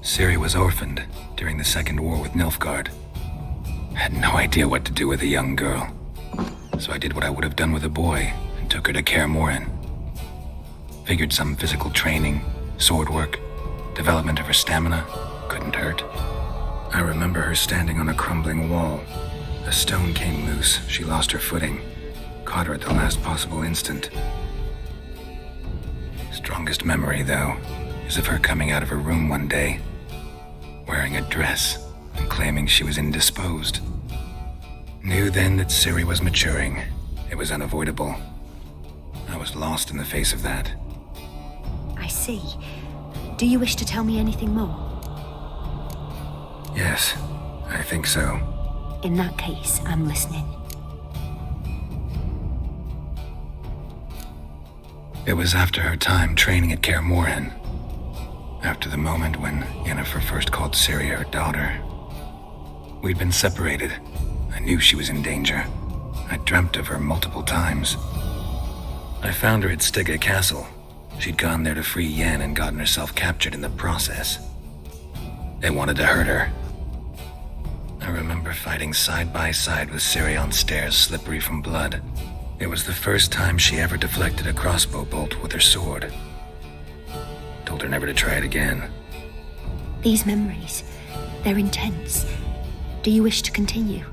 Siri was orphaned during the Second War with Nilfgaard. Had no idea what to do with a young girl. So I did what I would have done with a boy and took her to Kaer Morhen. Figured some physical training, sword work, development of her stamina couldn't hurt. I remember her standing on a crumbling wall. A stone came loose, she lost her footing. Caught her at the last possible instant. Strongest memory, though, is of her coming out of her room one day, wearing a dress and claiming she was indisposed. Knew then that Siri was maturing. It was unavoidable. I was lost in the face of that. I see. Do you wish to tell me anything more? Yes, I think so. In that case, I'm listening. It was after her time training at Kaer Morhen. After the moment when Yennefer first called Siri her daughter. We'd been separated. I knew she was in danger. I dreamt of her multiple times. I found her at Stygga Castle. She'd gone there to free Yen and gotten herself captured in the process. They wanted to hurt her. I remember fighting side by side with Siri on stairs slippery from blood. It was the first time she ever deflected a crossbow bolt with her sword. Told her never to try it again. These memories, they're intense. Do you wish to continue?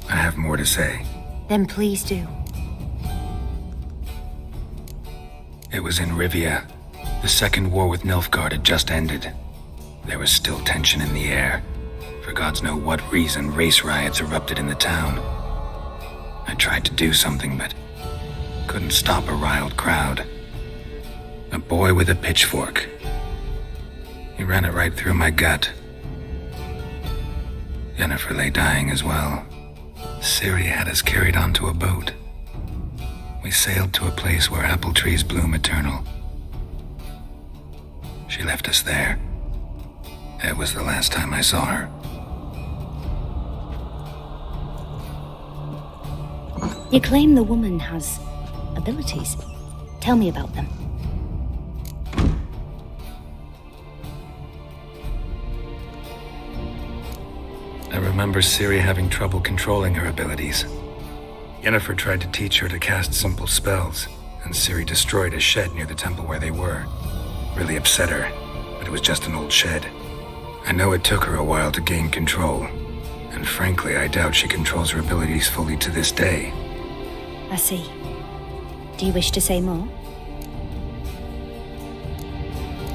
I have more to say. Then please do. It was in Rivia. The Second War with Nilfgaard had just ended. There was still tension in the air. For gods know what reason, race riots erupted in the town. I tried to do something, but couldn't stop a riled crowd. A boy with a pitchfork. He ran it right through my gut. Yennefer lay dying as well. Siri had us carried onto a boat. We sailed to a place where apple trees bloom eternal. She left us there. That was the last time I saw her. You claim the woman has abilities. Tell me about them. I remember Siri having trouble controlling her abilities. Yennefer tried to teach her to cast simple spells, and Siri destroyed a shed near the temple where they were. Really upset her, but it was just an old shed. I know it took her a while to gain control, and frankly, I doubt she controls her abilities fully to this day. I see. Do you wish to say more?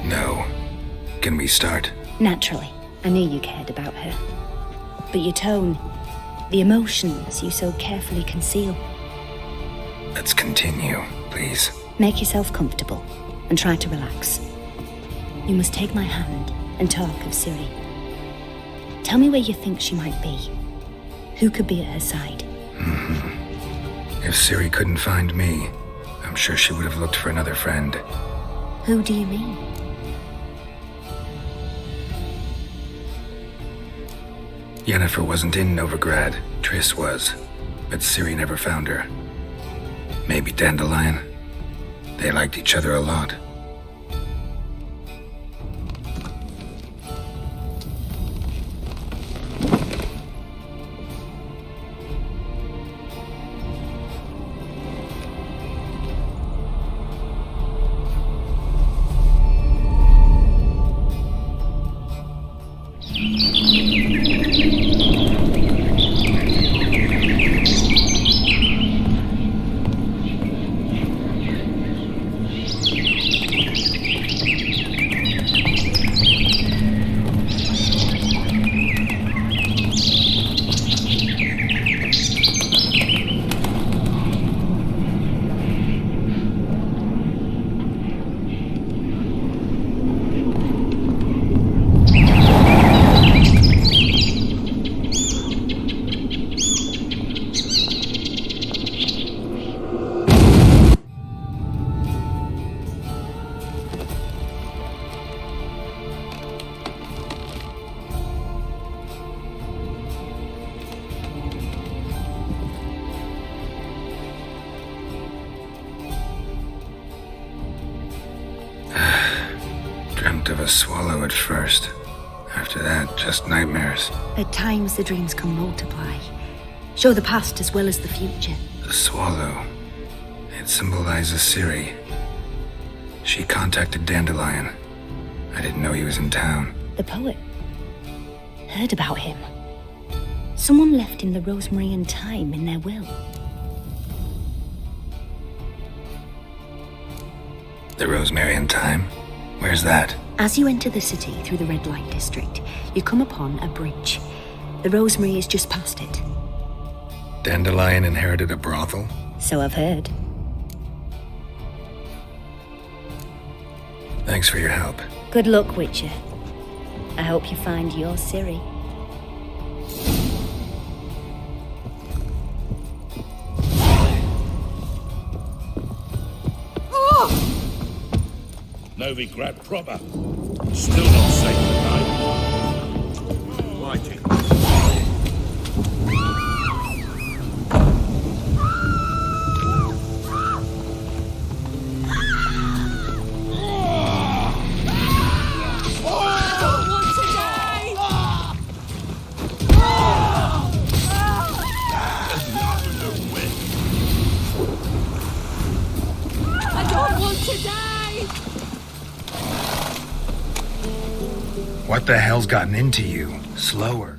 No. Can we start? Naturally. I knew you cared about her. But your tone, the emotions you so carefully conceal. Let's continue, please. Make yourself comfortable and try to relax. You must take my hand and talk of Siri. Tell me where you think she might be. Who could be at her side? If Siri couldn't find me, I'm sure she would have looked for another friend. Who do you mean? Yennefer wasn't in Novigrad. Triss was. But Ciri never found her. Maybe Dandelion. They liked each other a lot. Dreamt of a swallow at first. After that, just nightmares. At times, the dreams can multiply, show the past as well as the future. The swallow. It symbolizes Ciri. She contacted Dandelion. I didn't know he was in town. The poet. Heard about him. Someone left him the rosemary and thyme in their will. The rosemary and thyme? Where's that? As you enter the city through the red light district, you come upon a bridge. The rosemary is just past it. Dandelion inherited a brothel? So I've heard. Thanks for your help. Good luck, Witcher. I hope you find your Ciri. Novigrad proper. Still not safe at night. Lighting. What the hell's gotten into you? Slower.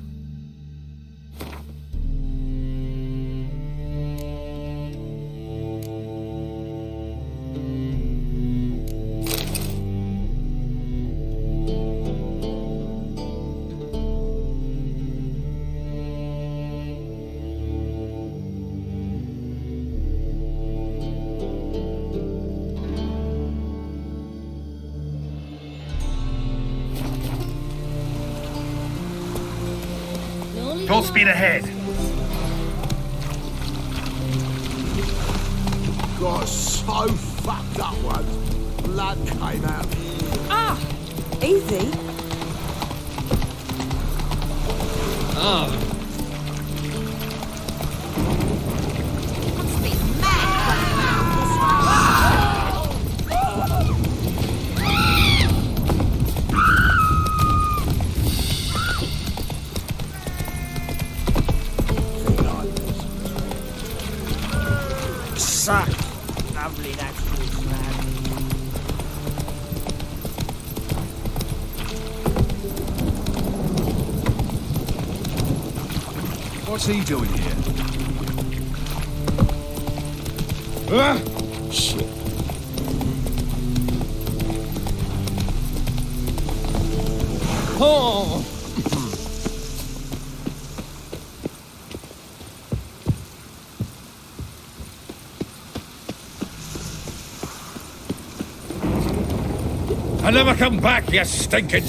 Full speed ahead. Got so fucked up once. Blood came out. Ah! Easy. Oh. Suck. Lovely natural slab. What's he doing here? Shit. Oh! I never come back, you stinking...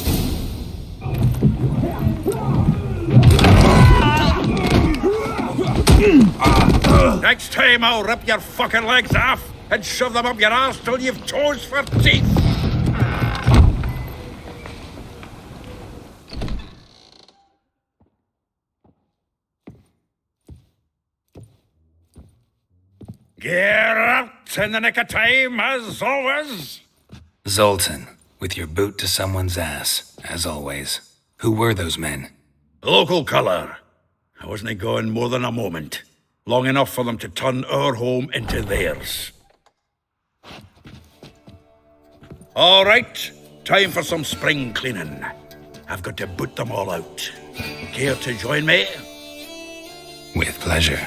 Next time I'll rip your fucking legs off and shove them up your arse till you've toes for teeth. Geralt, in the nick of time, as always. Zoltan, with your boot to someone's ass, as always. Who were those men? Local colour. I wasn't gone more than a moment. Long enough for them to turn our home into theirs. All right, time for some spring cleaning. I've got to boot them all out. Care to join me? With pleasure.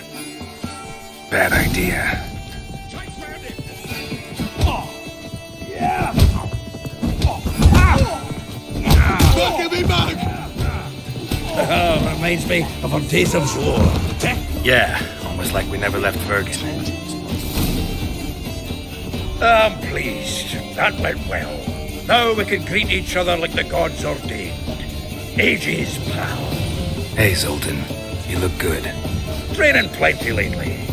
Bad idea. Give me back! Reminds me of our days of war. Yeah, almost like we never left Ferguson. I'm pleased. That went well. Now we can greet each other like the gods ordained. Ages, pal. Hey, Zoltan. You look good. Training plenty lately.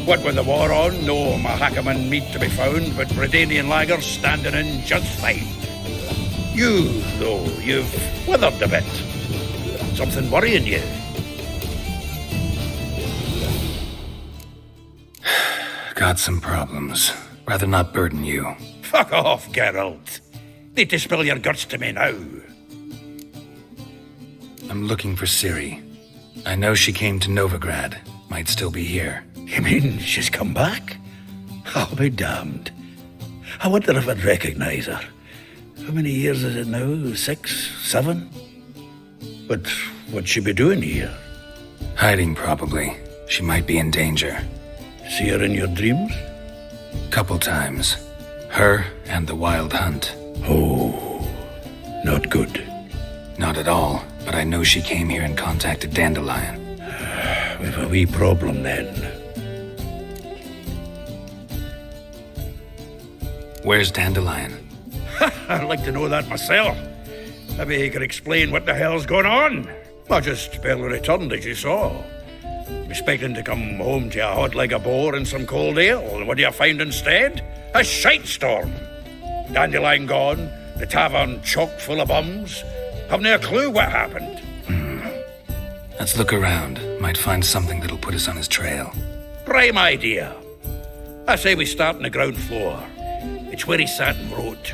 What with the war on, no Mahakaman meat to be found, but Bredanian lagers standing in just fine. You, though, you've withered a bit. Something worrying you? Got some problems. Rather not burden you. Fuck off, Geralt. Need to spill your guts to me now. I'm looking for Ciri. I know she came to Novigrad. Might still be here. You mean she's come back? I'll be damned. I wonder if I'd recognize her. How many years is it now? 6, 7? But what'd she be doing here? Hiding, probably. She might be in danger. See her in your dreams? Couple times. Her and the Wild Hunt. Oh, not good. Not at all, but I know she came here and contacted Dandelion. We've a wee problem then. Where's Dandelion? I'd like to know that myself. Maybe he could explain what the hell's going on. I just barely returned, as you saw. Expecting to come home to a hot leg of boar and some cold ale. And what do you find instead? A shite storm. Dandelion gone, the tavern chock full of bums. Haven't a clue what happened. Let's look around. Might find something that'll put us on his trail. Prime idea. I say we start on the ground floor. It's where he sat and wrote.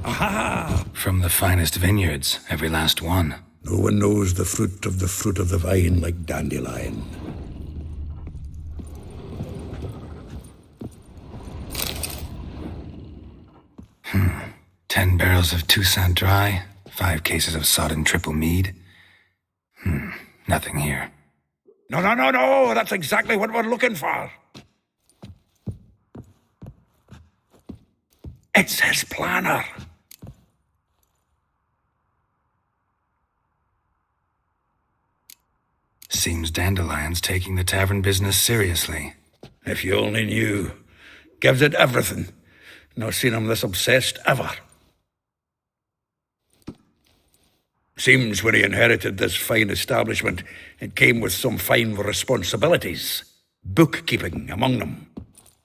Aha! From the finest vineyards, every last one. No one knows the fruit of the vine like Dandelion. Hmm. 10 barrels of Toussaint Dry, 5 cases of sodden triple mead. Nothing here. No, that's exactly what we're looking for. It's his planner. Seems Dandelion's taking the tavern business seriously. If you only knew. Gives it everything. Not seen him this obsessed ever. Seems when he inherited this fine establishment, it came with some fine responsibilities. Bookkeeping among them.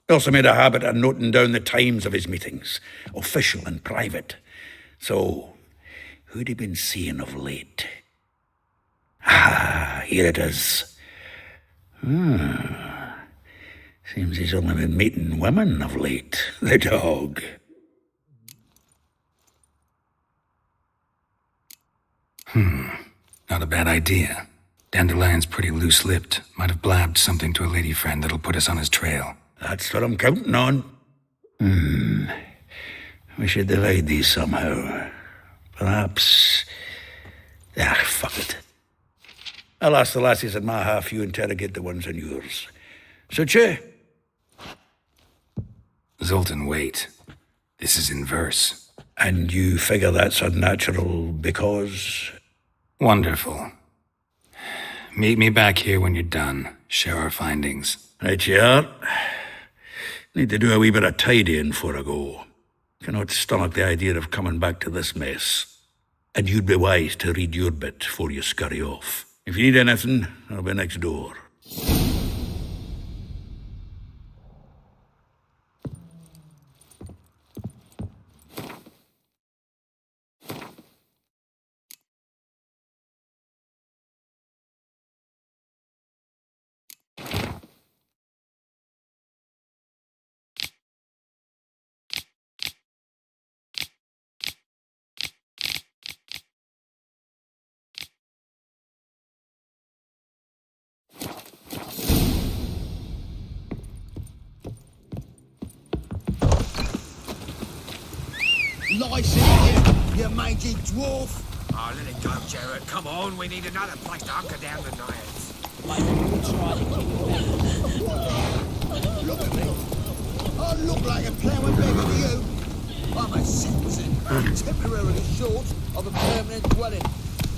He also made a habit of noting down the times of his meetings, official and private. So, who'd he been seeing of late? Ah, here it is. Seems he's only been meeting women of late, the dog. Not a bad idea. Dandelion's pretty loose-lipped. Might have blabbed something to a lady friend that'll put us on his trail. That's what I'm counting on. We should divide these somehow. Perhaps... fuck it. I'll ask the lassies in my half, you interrogate the ones in yours. Suit you? Zoltan, wait. This is in verse. And you figure that's unnatural because... Wonderful. Meet me back here when you're done. Share our findings. Right you are. Need to do a wee bit of tidying before I go. Cannot stomach the idea of coming back to this mess. And you'd be wise to read your bit before you scurry off. If you need anything, I'll be next door. slice it, you mangy dwarf. Oh, let it go, Jared. Come on, we need another place to hunker down tonight. Look at me. I look like a ploughing beggar to you. I'm a citizen, temporarily short of a permanent dwelling.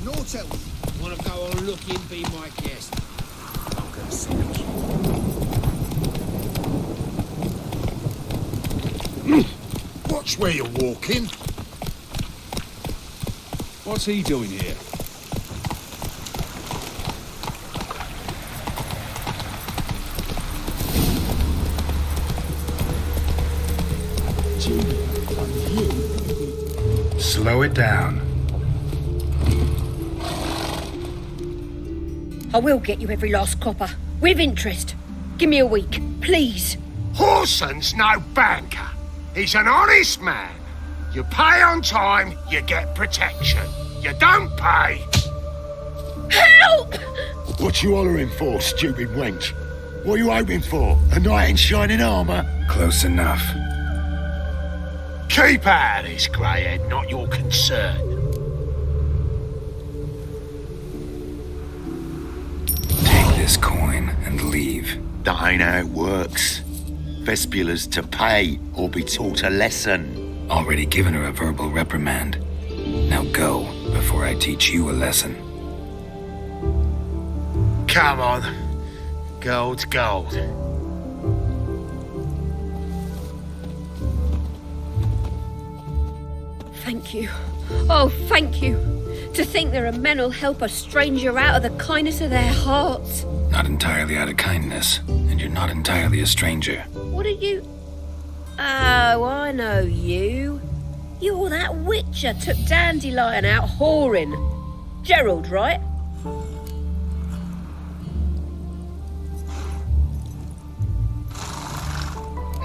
Naught else. Want to go on looking? Be my guest. I'm gonna sandwich you. Watch where you're walking. What's he doing here? Slow it down. I will get you every last copper. With interest. Give me a week, please. Horson's no banker. He's an honest man. You pay on time, you get protection. You don't pay. Help! What you hollering for, stupid wench? What are you hoping for? A knight in shining armour? Close enough. Keep out of this, greyhead, not your concern. Take this coin and leave. That ain't how it works. Vespula's to pay or be taught a lesson. Already given her a verbal reprimand. Now go, before I teach you a lesson. Come on. Gold's gold. Thank you. Oh, thank you. To think there are men who'll help a stranger out of the kindness of their hearts. Not entirely out of kindness, and you're not entirely a stranger. What are you... Oh, I know you. You're that witcher took Dandelion out whoring. Gerald, right?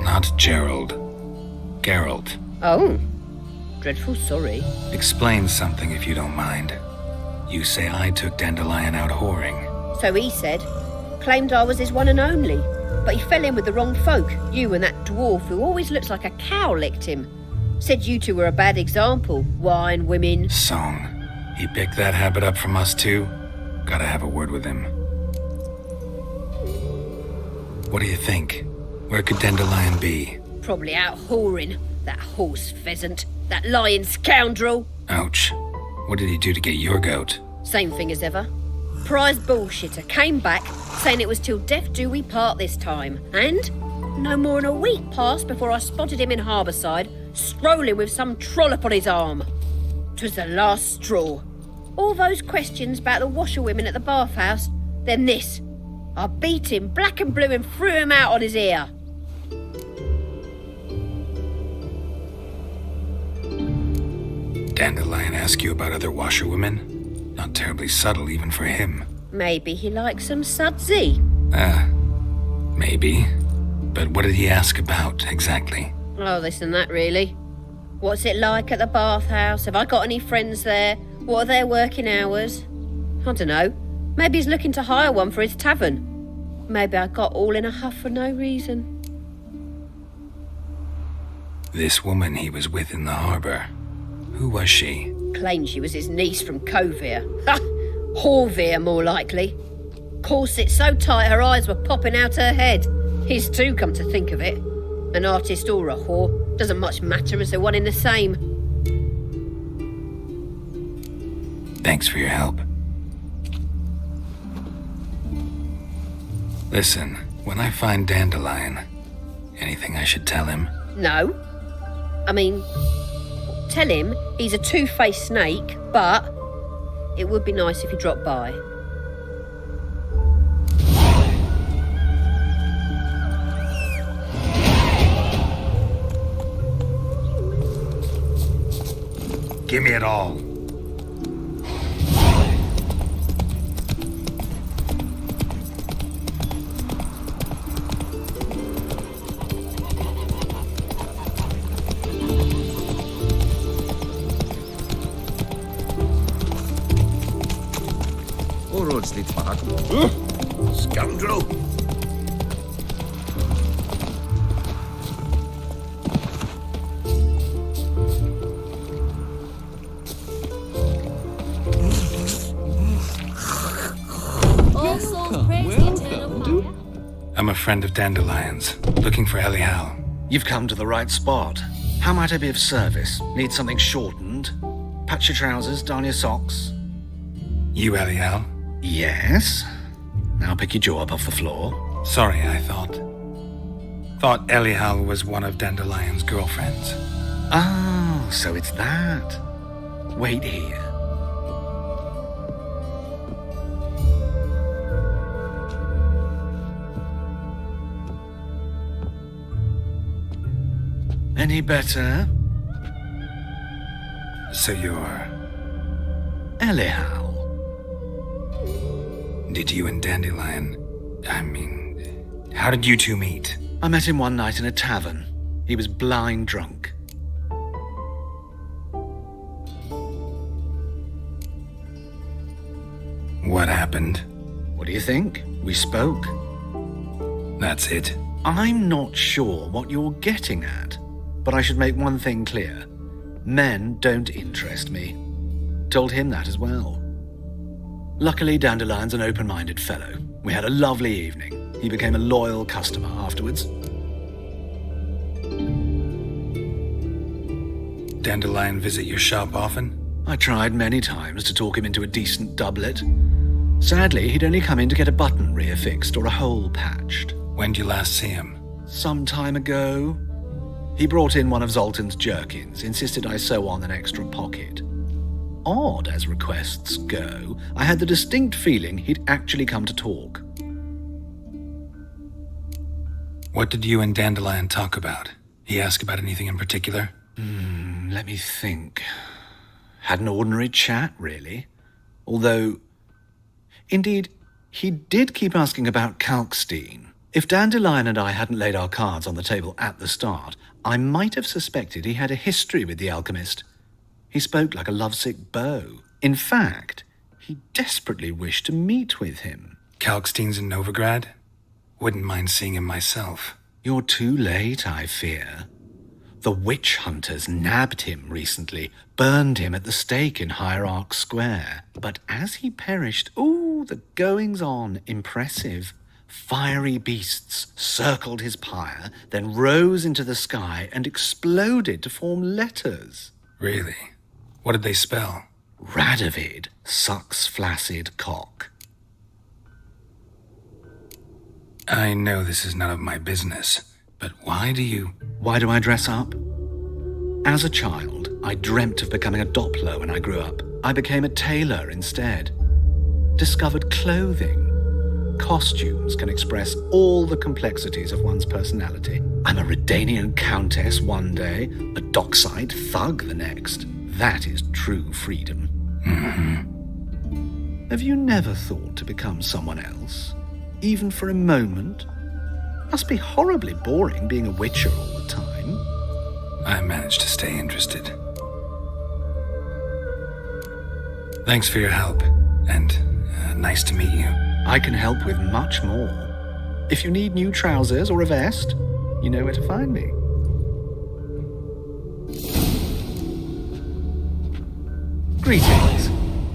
Not Gerald. Geralt. Oh. Dreadful sorry. Explain something if you don't mind. You say I took Dandelion out whoring. So he said. Claimed I was his one and only. But he fell in with the wrong folk. You and that dwarf who always looks like a cow licked him. Said you two were a bad example. Wine, women... Song. He picked that habit up from us too? Gotta have a word with him. What do you think? Where could Dandelion be? Probably out whoring. That horse pheasant. That lying scoundrel. Ouch. What did he do to get your goat? Same thing as ever. Prize bullshitter came back saying it was till death do we part this time. And no more than a week passed before I spotted him in Harbourside, strolling with some trollop on his arm. 'Twas the last straw. All those questions about the washerwomen at the bathhouse, then this. I beat him black and blue and threw him out on his ear. Dandelion ask you about other washerwomen? Not terribly subtle even for him. Maybe he likes some sudsy. Maybe. But what did he ask about, exactly? Oh, this and that, really. What's it like at the bathhouse? Have I got any friends there? What are their working hours? I don't know. Maybe he's looking to hire one for his tavern. Maybe I got all in a huff for no reason. This woman he was with in the harbour. Who was she? Claimed she was his niece from Kovir. Ha! Horvir, more likely. Corset so tight her eyes were popping out her head. His too, come to think of it. An artist or a whore. Doesn't much matter as they're one in the same. Thanks for your help. Listen, when I find Dandelion, anything I should tell him? No. I mean, tell him he's a two-faced snake, but it would be nice if he dropped by. Give me it all. Scoundrel! I'm a friend of Dandelion's, looking for Elial. You've come to the right spot. How might I be of service? Need something shortened? Patch your trousers, darn your socks. You Elial? Yes. Now pick your jaw up off the floor. Sorry, I thought Elial was one of Dandelion's girlfriends. Oh, so it's that. Wait here. Any better? So you're... Elial. Did you and Dandelion... how did you two meet? I met him one night in a tavern. He was blind drunk. What happened? What do you think? We spoke. That's it. I'm not sure what you're getting at, but I should make one thing clear. Men don't interest me. Told him that as well. Luckily, Dandelion's an open-minded fellow. We had a lovely evening. He became a loyal customer afterwards. Dandelion visit your shop often? I tried many times to talk him into a decent doublet. Sadly, he'd only come in to get a button reaffixed or a hole patched. When'd you last see him? Some time ago. He brought in one of Zoltan's jerkins, insisted I sew on an extra pocket. Odd as requests go, I had the distinct feeling he'd actually come to talk. What did you and Dandelion talk about? He ask about anything in particular? Let me think. Had an ordinary chat, really. Although, indeed, he did keep asking about Kalkstein. If Dandelion and I hadn't laid our cards on the table at the start, I might have suspected he had a history with the alchemist. He spoke like a lovesick beau. In fact, he desperately wished to meet with him. Kalkstein's in Novigrad? Wouldn't mind seeing him myself. You're too late, I fear. The witch hunters nabbed him recently, burned him at the stake in Hierarch Square. But as he perished, the goings-on, impressive. Fiery beasts circled his pyre, then rose into the sky and exploded to form letters. Really? What did they spell? Radovid sucks flaccid cock. I know this is none of my business, but why do I dress up? As a child, I dreamt of becoming a Doppler when I grew up. I became a tailor instead. Discovered clothing. Costumes can express all the complexities of one's personality. I'm a Redanian countess one day, a dockside thug the next. That is true freedom. Mm-hmm. Have you never thought to become someone else? Even for a moment? Must be horribly boring being a witcher all the time. I managed to stay interested. Thanks for your help, and nice to meet you. I can help with much more. If you need new trousers or a vest, you know where to find me. Greetings.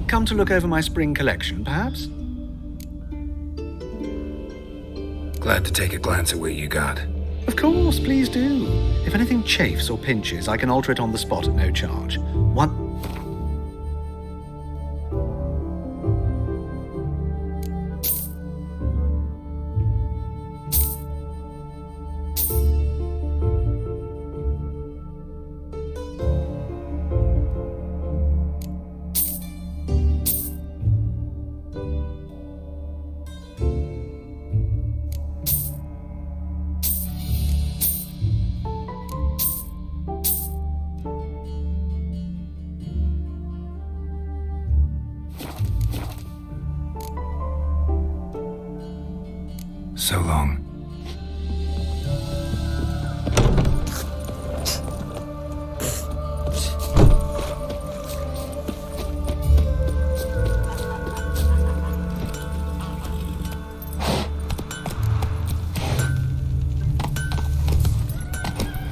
Come to look over my spring collection, perhaps? Glad to take a glance at what you got. Of course, please do. If anything chafes or pinches, I can alter it on the spot at no charge. So long.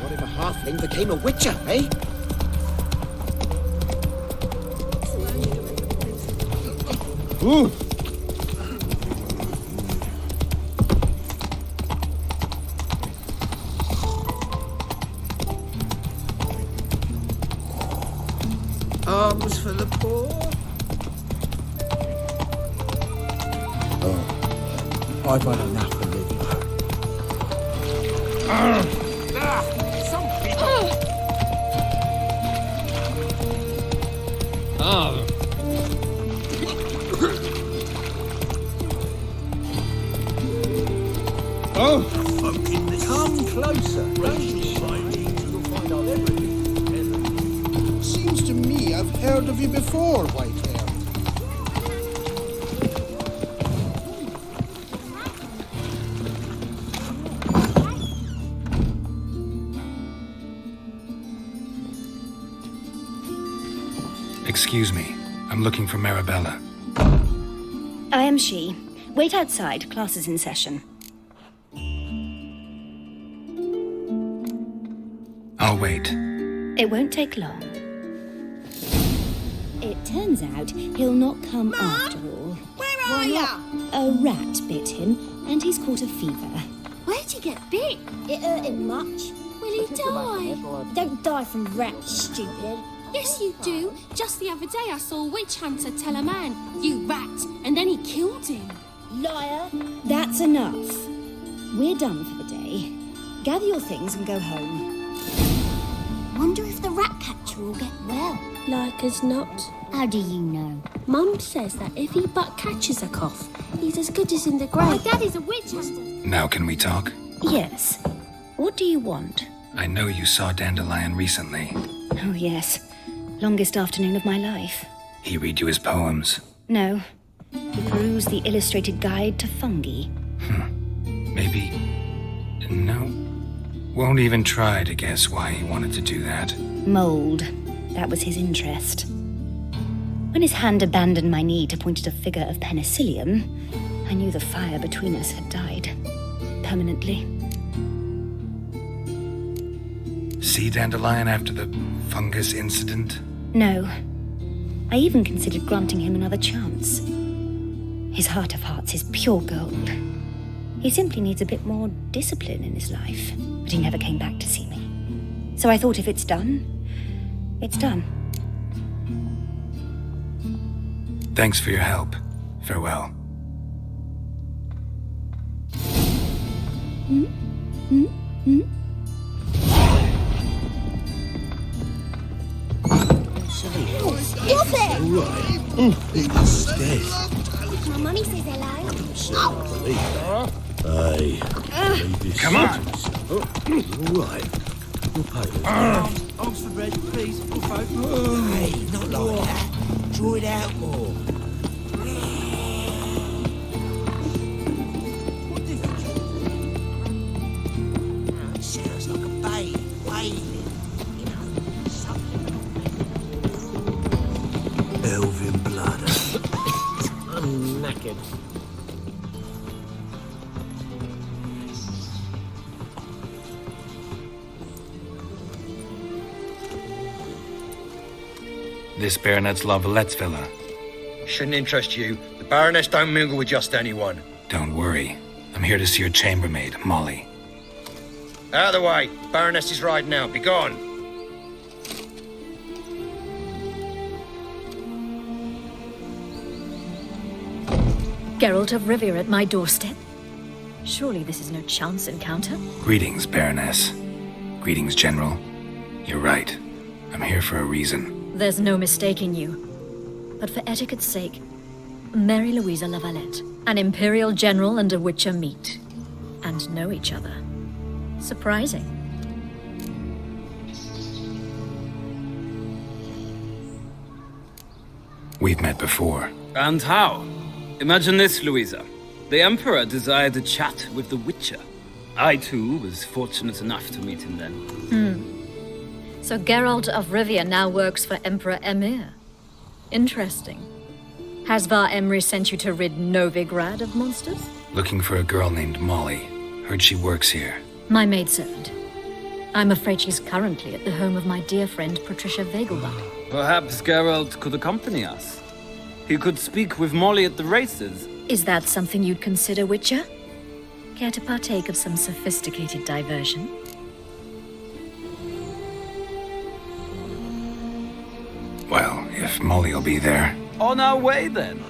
What if a halfling became a witcher, eh? Ooh. Crumbs for the poor. Oh, I've had enough of living. Oh! Come closer. You'll find out everything. Seems to me I've heard of you before, Whitehair. Excuse me. I'm looking for Marabella. I am she. Wait outside. Class is in session. I'll wait. It won't take long. It turns out he'll not come after all. Where are ya? A rat bit him, and he's caught a fever. Where'd you get bit? It hurt him much. Will he die? Don't die from rats, stupid. Yes, you do. Just the other day I saw a witch hunter tell a man, "You rat," and then he killed him. Liar. That's enough. We're done for the day. Gather your things and go home. Wonder if the rat catcher will get well. Like as not. How do you know? Mum says that if he but catches a cough, he's as good as in the grave. My daddy's a witch hunter. Now can we talk? Yes. What do you want? I know you saw Dandelion recently. Oh, yes. Longest afternoon of my life. He read you his poems. No. He perused the illustrated guide to fungi. Maybe... No. Won't even try to guess why he wanted to do that. Mold. That was his interest. When his hand abandoned my knee to point at a figure of penicillium, I knew the fire between us had died. Permanently. See Dandelion after the fungus incident? No. I even considered granting him another chance. His heart of hearts is pure gold. He simply needs a bit more discipline in his life, but he never came back to see me. So I thought if it's done, it's done. Thanks for your help. Farewell. Stop it! He was scared. My mummy says hello. Hey, Come on! all right. You'll pay me. Oxford bread, please. Hey, not like that. Draw it out more. What difference? It sounds like a babe wailing. You know, something. Elvin bladder. I'm knackered. This Baronet's Lavalettes villa. Shouldn't interest you. The Baroness don't mingle with just anyone. Don't worry. I'm here to see your chambermaid, Molly. Out of the way. Baroness is riding out. Be gone. Geralt of Rivia at my doorstep? Surely this is no chance encounter? Greetings, Baroness. Greetings, General. You're right. I'm here for a reason. There's no mistaking you. But for etiquette's sake, Mary Louisa Lavalette, an Imperial General and a Witcher meet. And know each other. Surprising. We've met before. And how? Imagine this, Louisa. The Emperor desired a chat with the Witcher. I, too, was fortunate enough to meet him then. So Geralt of Rivia now works for Emperor Emir. Interesting. Has Var Emry sent you to rid Novigrad of monsters? Looking for a girl named Molly. Heard she works here. My maidservant. I'm afraid she's currently at the home of my dear friend Patricia Vegelbach. Perhaps Geralt could accompany us. He could speak with Molly at the races. Is that something you'd consider, Witcher? Care to partake of some sophisticated diversion? Well, if Molly'll be there. On our way, then.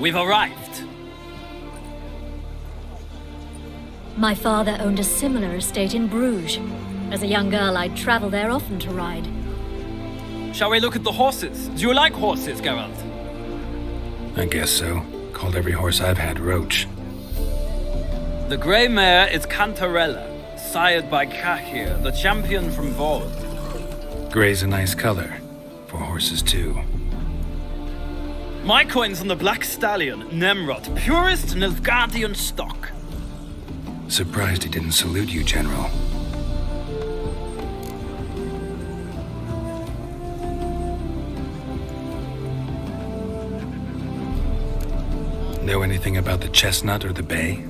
We've arrived. My father owned a similar estate in Bruges. As a young girl, I'd travel there often to ride. Shall we look at the horses? Do you like horses, Geralt? I guess so. Called every horse I've had Roach. The grey mare is Cantarella, sired by Kahir, the champion from Vaud. Grey's a nice color. For horses, too. My coin's on the Black Stallion, Nemrod, purest Nilfgaardian stock. Surprised he didn't salute you, General. Know anything about the chestnut or the bay?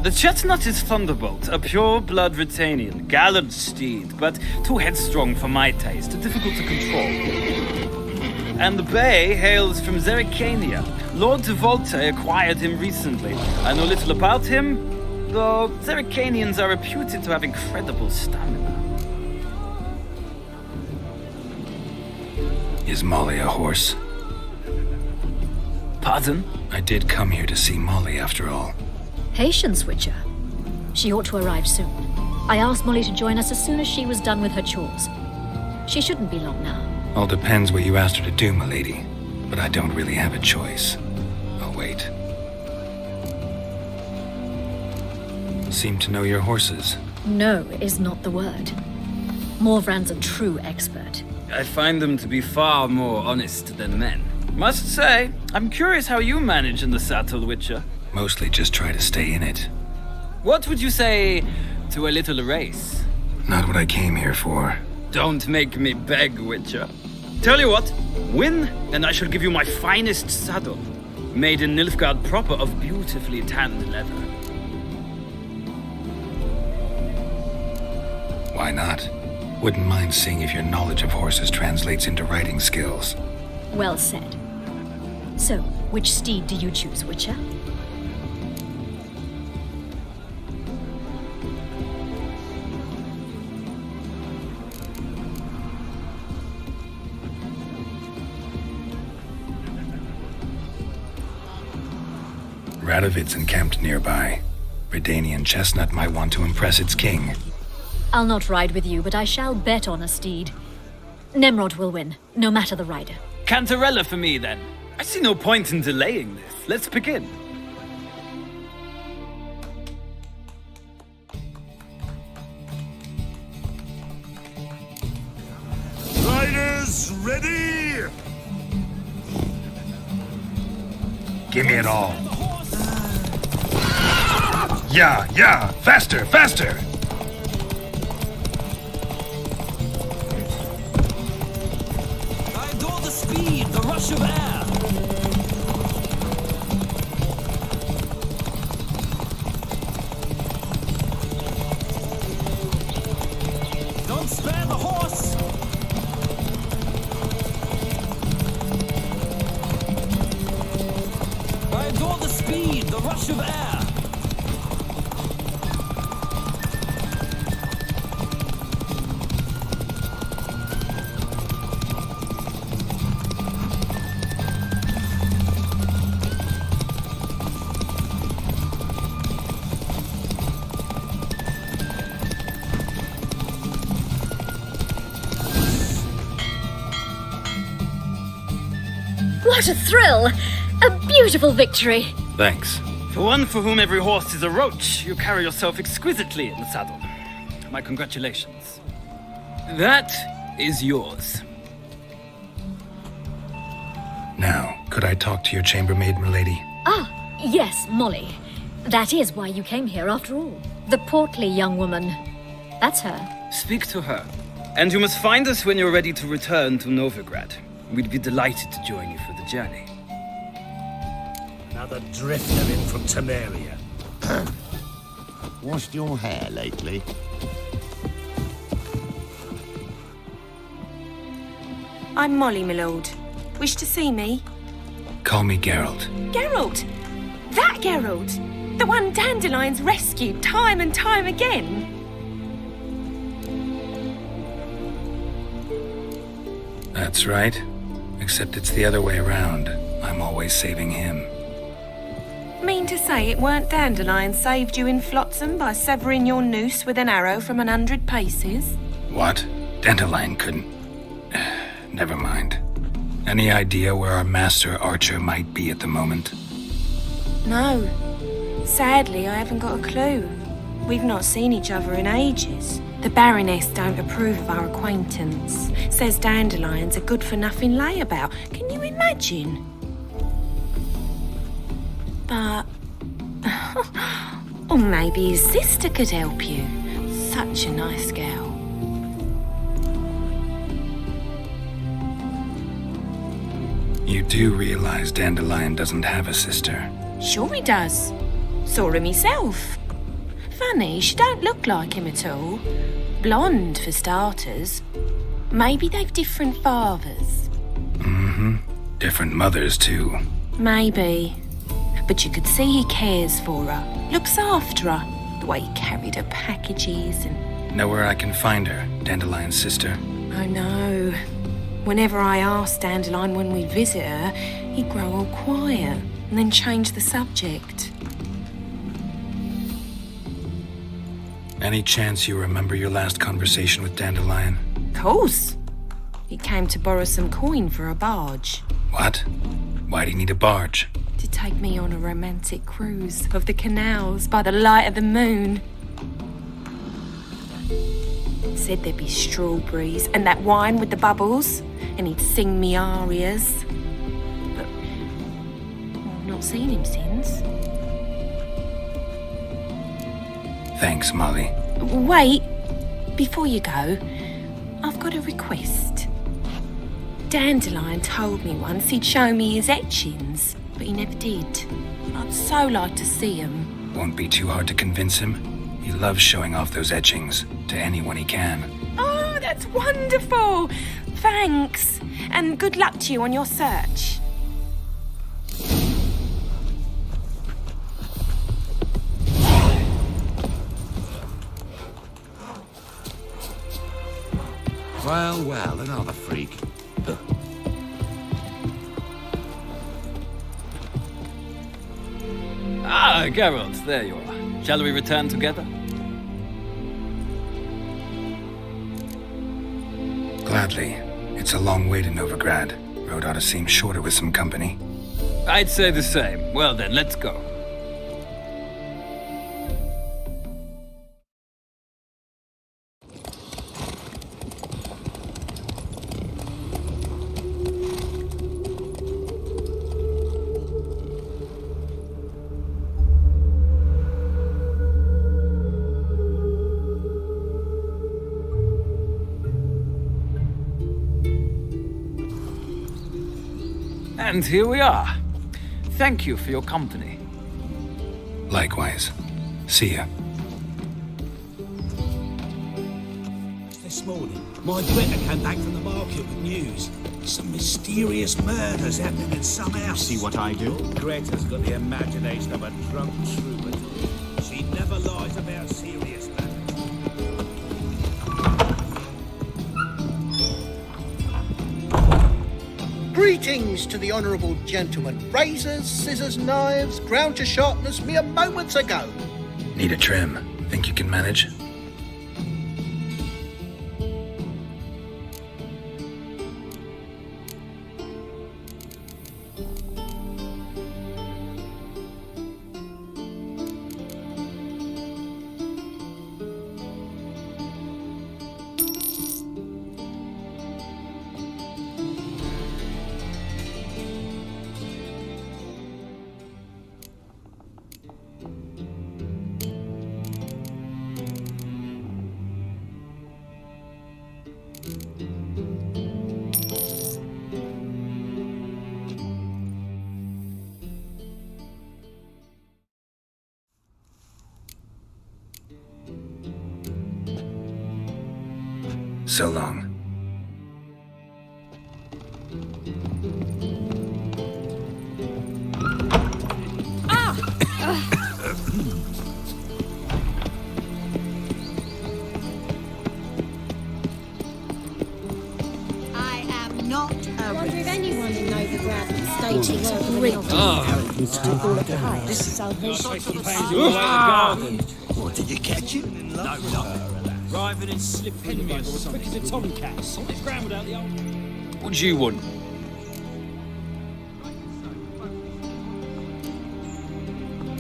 The chestnut is Thunderbolt, a pure-blood Britannian, gallant steed, but too headstrong for my taste, difficult to control. And the bay hails from Zerrikania. Lord de Volte acquired him recently. I know little about him, though Zerrikanians are reputed to have incredible stamina. Is Molly a horse? Pardon? I did come here to see Molly, after all. Patience, Witcher. She ought to arrive soon. I asked Molly to join us as soon as she was done with her chores. She shouldn't be long now. All depends what you asked her to do, milady. But I don't really have a choice. I'll wait. Seem to know your horses. No is not the word. Morvran's a true expert. I find them to be far more honest than men. Must say, I'm curious how you manage in the saddle, Witcher. Mostly just try to stay in it. What would you say to a little race? Not what I came here for. Don't make me beg, Witcher. Tell you what, win, and I shall give you my finest saddle, made in Nilfgaard proper of beautifully tanned leather. Why not? Wouldn't mind seeing if your knowledge of horses translates into riding skills. Well said. So, which steed do you choose, Witcher? Radovid's encamped nearby. Redanian chestnut might want to impress its king. I'll not ride with you, but I shall bet on a steed. Nemrod will win, no matter the rider. Cantarella for me, then. I see no point in delaying this. Let's begin. Riders, ready? Give me it all. Yeah, faster, faster! I adore the speed, the rush of air. Don't spare the horse. I adore the speed, the rush of air. What a thrill! A beautiful victory! Thanks. For one for whom every horse is a roach, you carry yourself exquisitely in the saddle. My congratulations. That is yours. Now, could I talk to your chambermaid, milady? Ah, yes, Molly. That is why you came here after all. The portly young woman. That's her. Speak to her. And you must find us when you're ready to return to Novigrad. We'd be delighted to join you for the journey. Another drifter in from Temeria. Washed your hair lately? I'm Molly, my lord. Wish to see me? Call me Geralt. Geralt! That Geralt! The one Dandelion's rescued time and time again! That's right. Except it's the other way around. I'm always saving him. Mean to say it weren't Dandelion saved you in Flotsam by severing your noose with an arrow from 100 paces? What? Dandelion couldn't... Never mind. Any idea where our master archer might be at the moment? No. Sadly, I haven't got a clue. We've not seen each other in ages. The Baroness don't approve of our acquaintance. Says Dandelion's a good-for-nothing layabout. Can you imagine? But... or maybe his sister could help you. Such a nice girl. You do realize Dandelion doesn't have a sister? Sure he does. Saw him himself. Funny, she don't look like him at all. Blonde, for starters. Maybe they've different fathers. Mm-hmm. Different mothers, too. Maybe. But you could see he cares for her. Looks after her. The way he carried her packages and... Know where I can find her, Dandelion's sister? I know. Whenever I asked Dandelion when we'd visit her, he'd grow all quiet and then change the subject. Any chance you remember your last conversation with Dandelion? Of course. He came to borrow some coin for a barge. What? Why'd he need a barge? To take me on a romantic cruise of the canals by the light of the moon. Said there'd be strawberries and that wine with the bubbles, and he'd sing me arias. But I've not seen him since. Thanks, Molly. Wait, before you go, I've got a request. Dandelion told me once he'd show me his etchings, but he never did. I'd so like to see them. Won't be too hard to convince him. He loves showing off those etchings to anyone he can. Oh, that's wonderful! Thanks, and good luck to you on your search. Well, well, another freak. Ah, Geralt, there you are. Shall we return together? Gladly. It's a long way to Novigrad. Road ought to seem shorter with some company. I'd say the same. Well then, let's go. And here we are. Thank you for your company. Likewise. See ya. This morning, my Greta came back from the market with news. Some mysterious murders happening in some house. See what I do? Greta's got the imagination of a drunk troubadour. She never lies about serious matters. Greetings to the honourable gentleman. Razors, scissors, knives, ground to sharpness mere moments ago. Need a trim. Think you can manage? So long. I am not I wonder if anyone in Novigrad can stay to work This is What, did you catch him? No, Driving and slipping as quick as a tomcat. It's ground without the old... What do you want?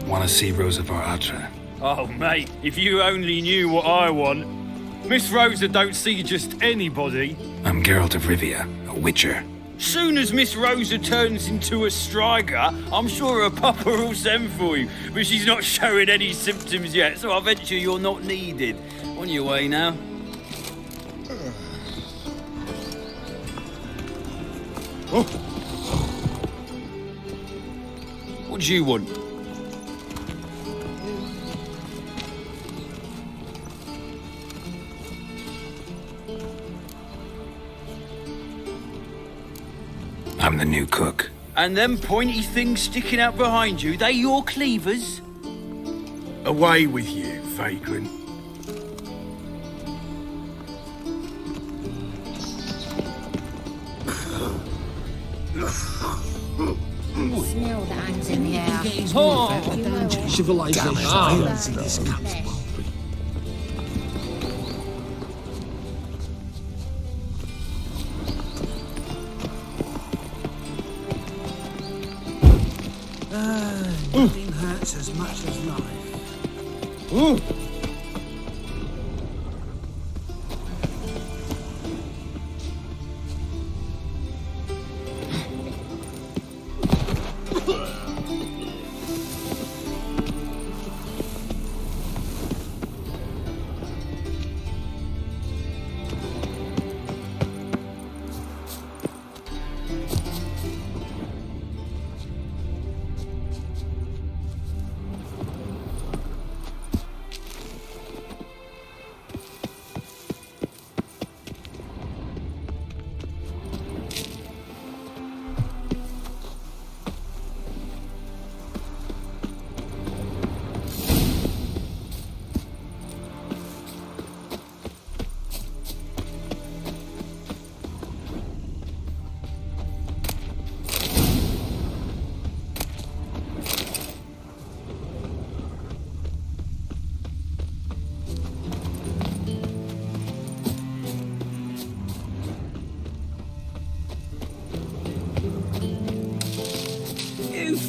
Want to see Rosa var Atra? Oh, mate, if you only knew what I want. Miss Rosa don't see just anybody. I'm Geralt of Rivia, a witcher. Soon as Miss Rosa turns into a striker, I'm sure her papa will send for you. But she's not showing any symptoms yet, so I venture you're not needed. On your way now. What do you want? I'm the new cook. And them pointy things sticking out behind you, they your cleavers? Away with you, vagrant. smell that hangs in the air. Civilization ends in this country. Nothing hurts as much as life.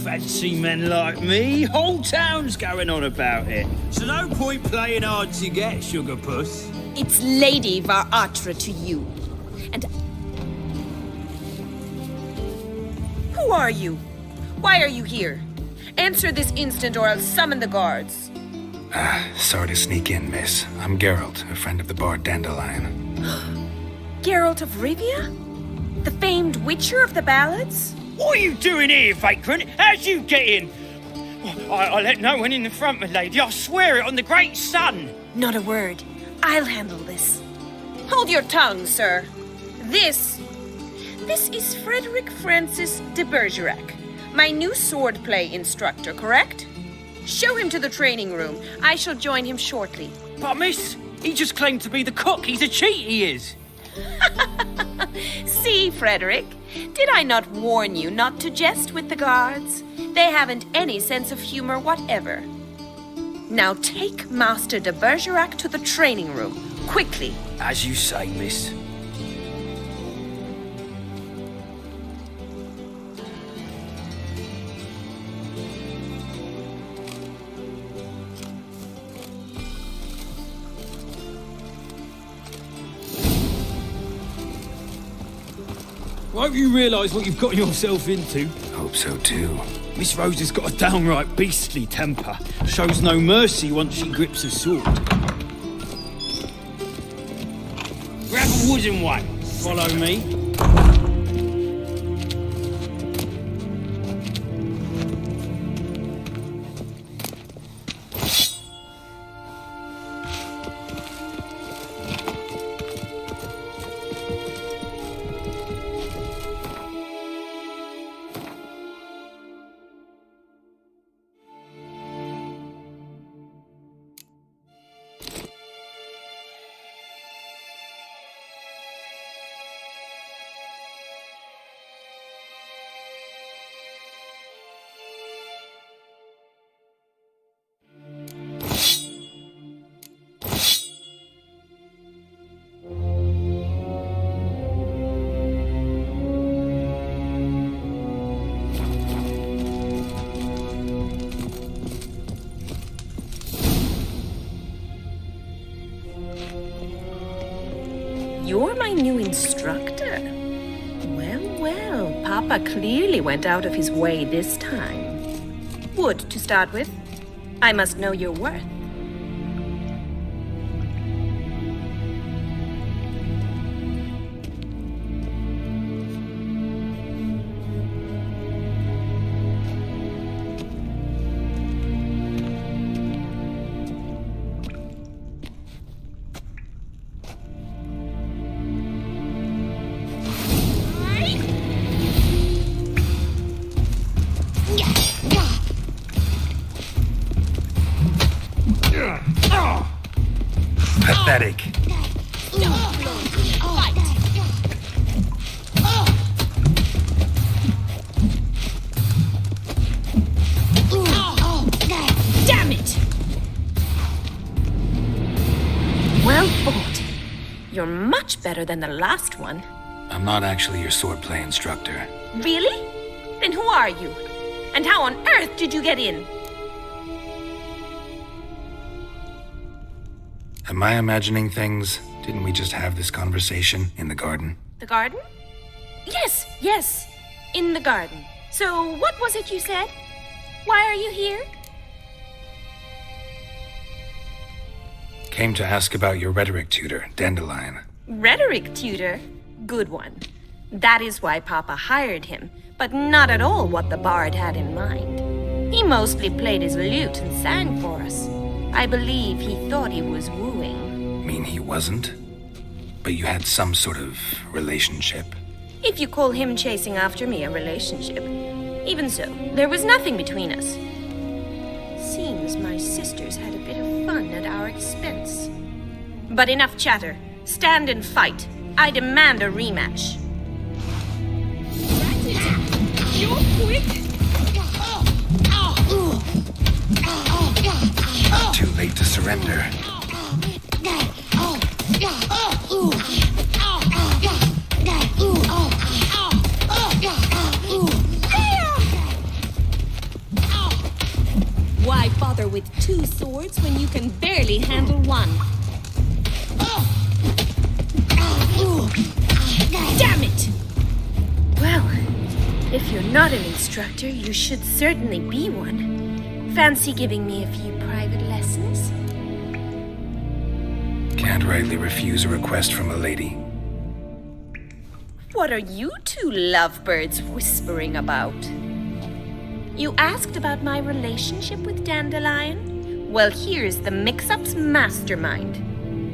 Fancy men like me, whole town's going on about it. So no point playing hard to get, sugar puss. It's Lady var Atra to you. And... Who are you? Why are you here? Answer this instant or I'll summon the guards. Sorry to sneak in, miss. I'm Geralt, a friend of the bard Dandelion. Geralt of Rivia? The famed witcher of the ballads? What are you doing here, vagrant? How'd you get in? I let no one in the front, my lady. I swear it on the great sun. Not a word. I'll handle this. Hold your tongue, sir. This is Frederick Francis de Bergerac, my new swordplay instructor, correct? Show him to the training room. I shall join him shortly. But miss, he just claimed to be the cook. He's a cheat, he is. See, Frederick, did I not warn you not to jest with the guards? They haven't any sense of humor whatever. Now take Master de Bergerac to the training room, quickly. As you say, miss. I hope you realise what you've got yourself into. Hope so too. Miss Rosa's got a downright beastly temper. Shows no mercy once she grips a sword. Grab a wooden one. Follow me. You're my new instructor. Well, Papa clearly went out of his way this time. Wood, to start with. I must know your worth. Pathetic. Damn it! Well fought. You're much better than the last one. I'm not actually your swordplay instructor. Really? Then who are you? And how on earth did you get in? Am I imagining things? Didn't we just have this conversation in the garden? The garden? Yes. In the garden. So, what was it you said? Why are you here? Came to ask about your rhetoric tutor, Dandelion. Rhetoric tutor? Good one. That is why Papa hired him, but not at all what the bard had in mind. He mostly played his lute and sang for us. I believe he thought he was wooing. Mean he wasn't? But you had some sort of relationship? If you call him chasing after me a relationship. Even so, there was nothing between us. Seems my sisters had a bit of fun at our expense. But enough chatter. Stand and fight. I demand a rematch. You're quick! Too late to surrender. Why bother with two swords when you can barely handle one? Damn it! Well, if you're not an instructor, you should certainly be one. Fancy giving me a few private lessons? Can't rightly refuse a request from a lady. What are you two lovebirds whispering about? You asked about my relationship with Dandelion? Well, here's the mix-up's mastermind.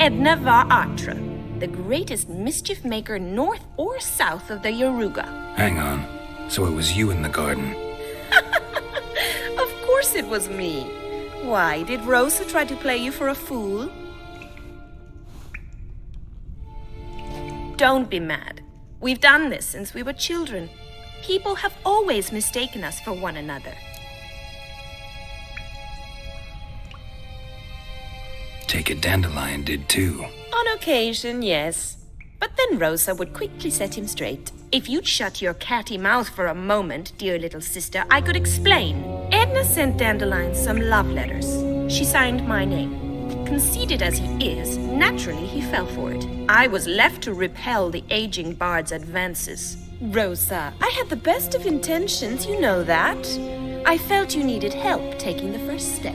Edna Va Atra, the greatest mischief maker north or south of the Yoruga. Hang on. So it was you in the garden? Of course it was me. Why, did Rosa try to play you for a fool? Don't be mad. We've done this since we were children. People have always mistaken us for one another. Take it Dandelion did too. On occasion, yes. But then Rosa would quickly set him straight. If you'd shut your catty mouth for a moment, dear little sister, I could explain. Edna sent Dandelion some love letters. She signed my name. Conceited as he is, naturally he fell for it. I was left to repel the aging bard's advances. Rosa, I had the best of intentions, you know that. I felt you needed help taking the first step.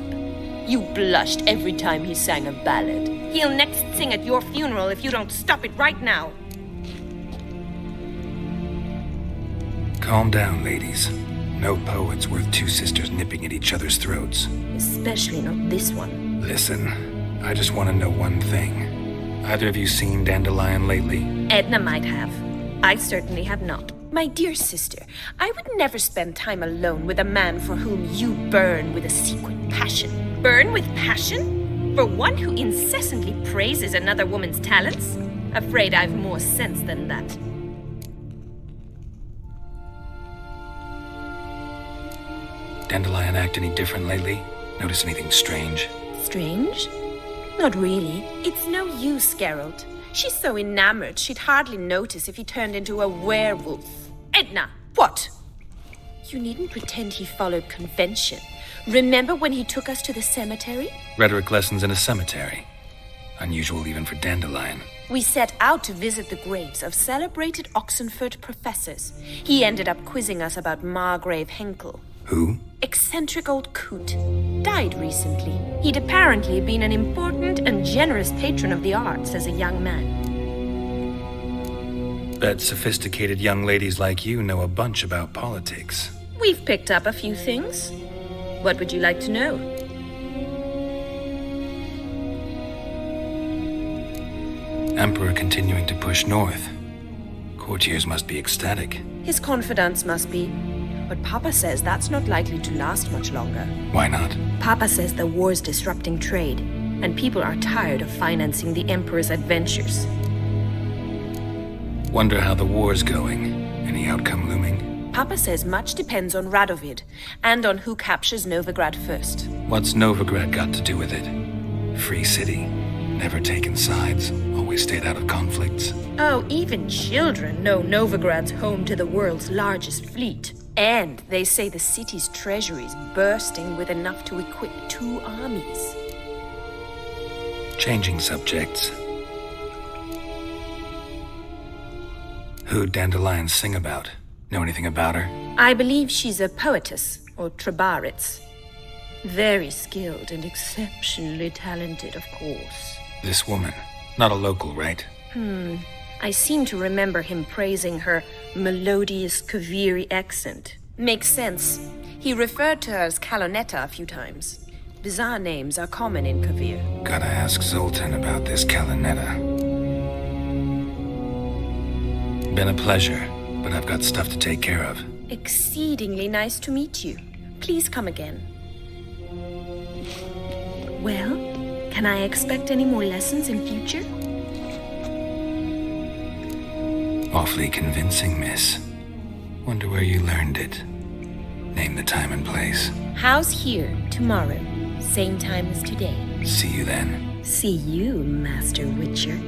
You blushed every time he sang a ballad. He'll next sing at your funeral if you don't stop it right now. Calm down, ladies. No poet's worth two sisters nipping at each other's throats. Especially not this one. Listen, I just want to know one thing. Either of you seen Dandelion lately? Edna might have. I certainly have not. My dear sister, I would never spend time alone with a man for whom you burn with a secret passion. Burn with passion? For one who incessantly praises another woman's talents? Afraid I've more sense than that. Dandelion act any different lately? Notice anything strange? Strange? Not really. It's no use, Geralt. She's so enamored she'd hardly notice if he turned into a werewolf. Edna! What? You needn't pretend he followed convention. Remember when he took us to the cemetery? Rhetoric lessons in a cemetery. Unusual even for Dandelion. We set out to visit the graves of celebrated Oxenford professors. He ended up quizzing us about Margrave Henkel. Who? Eccentric old coot. Died recently. He'd apparently been an important and generous patron of the arts as a young man. Bet sophisticated young ladies like you know a bunch about politics. We've picked up a few things. What would you like to know? Emperor continuing to push north. Courtiers must be ecstatic. His confidants must be. But Papa says that's not likely to last much longer. Why not? Papa says the war's disrupting trade, and people are tired of financing the Emperor's adventures. Wonder how the war's going. Any outcome looming? Papa says much depends on Radovid, and on who captures Novigrad first. What's Novigrad got to do with it? Free city. Never taken sides. Always stayed out of conflicts. Oh, even children know Novigrad's home to the world's largest fleet. And they say the city's treasury's bursting with enough to equip 2 armies. Changing subjects. Who'd Dandelion sing about? Know anything about her? I believe she's a poetess, or trabaritz. Very skilled and exceptionally talented, of course. This woman. Not a local, right? I seem to remember him praising her melodious Kaviri accent. Makes sense. He referred to her as Kalonetta a few times. Bizarre names are common in Kavir. Gotta ask Zoltan about this Kalonetta. Been a pleasure, but I've got stuff to take care of. Exceedingly nice to meet you. Please come again. Well, can I expect any more lessons in future? Awfully convincing, miss. Wonder where you learned it. Name the time and place. House here, tomorrow. Same time as today. See you then. See you, Master Witcher.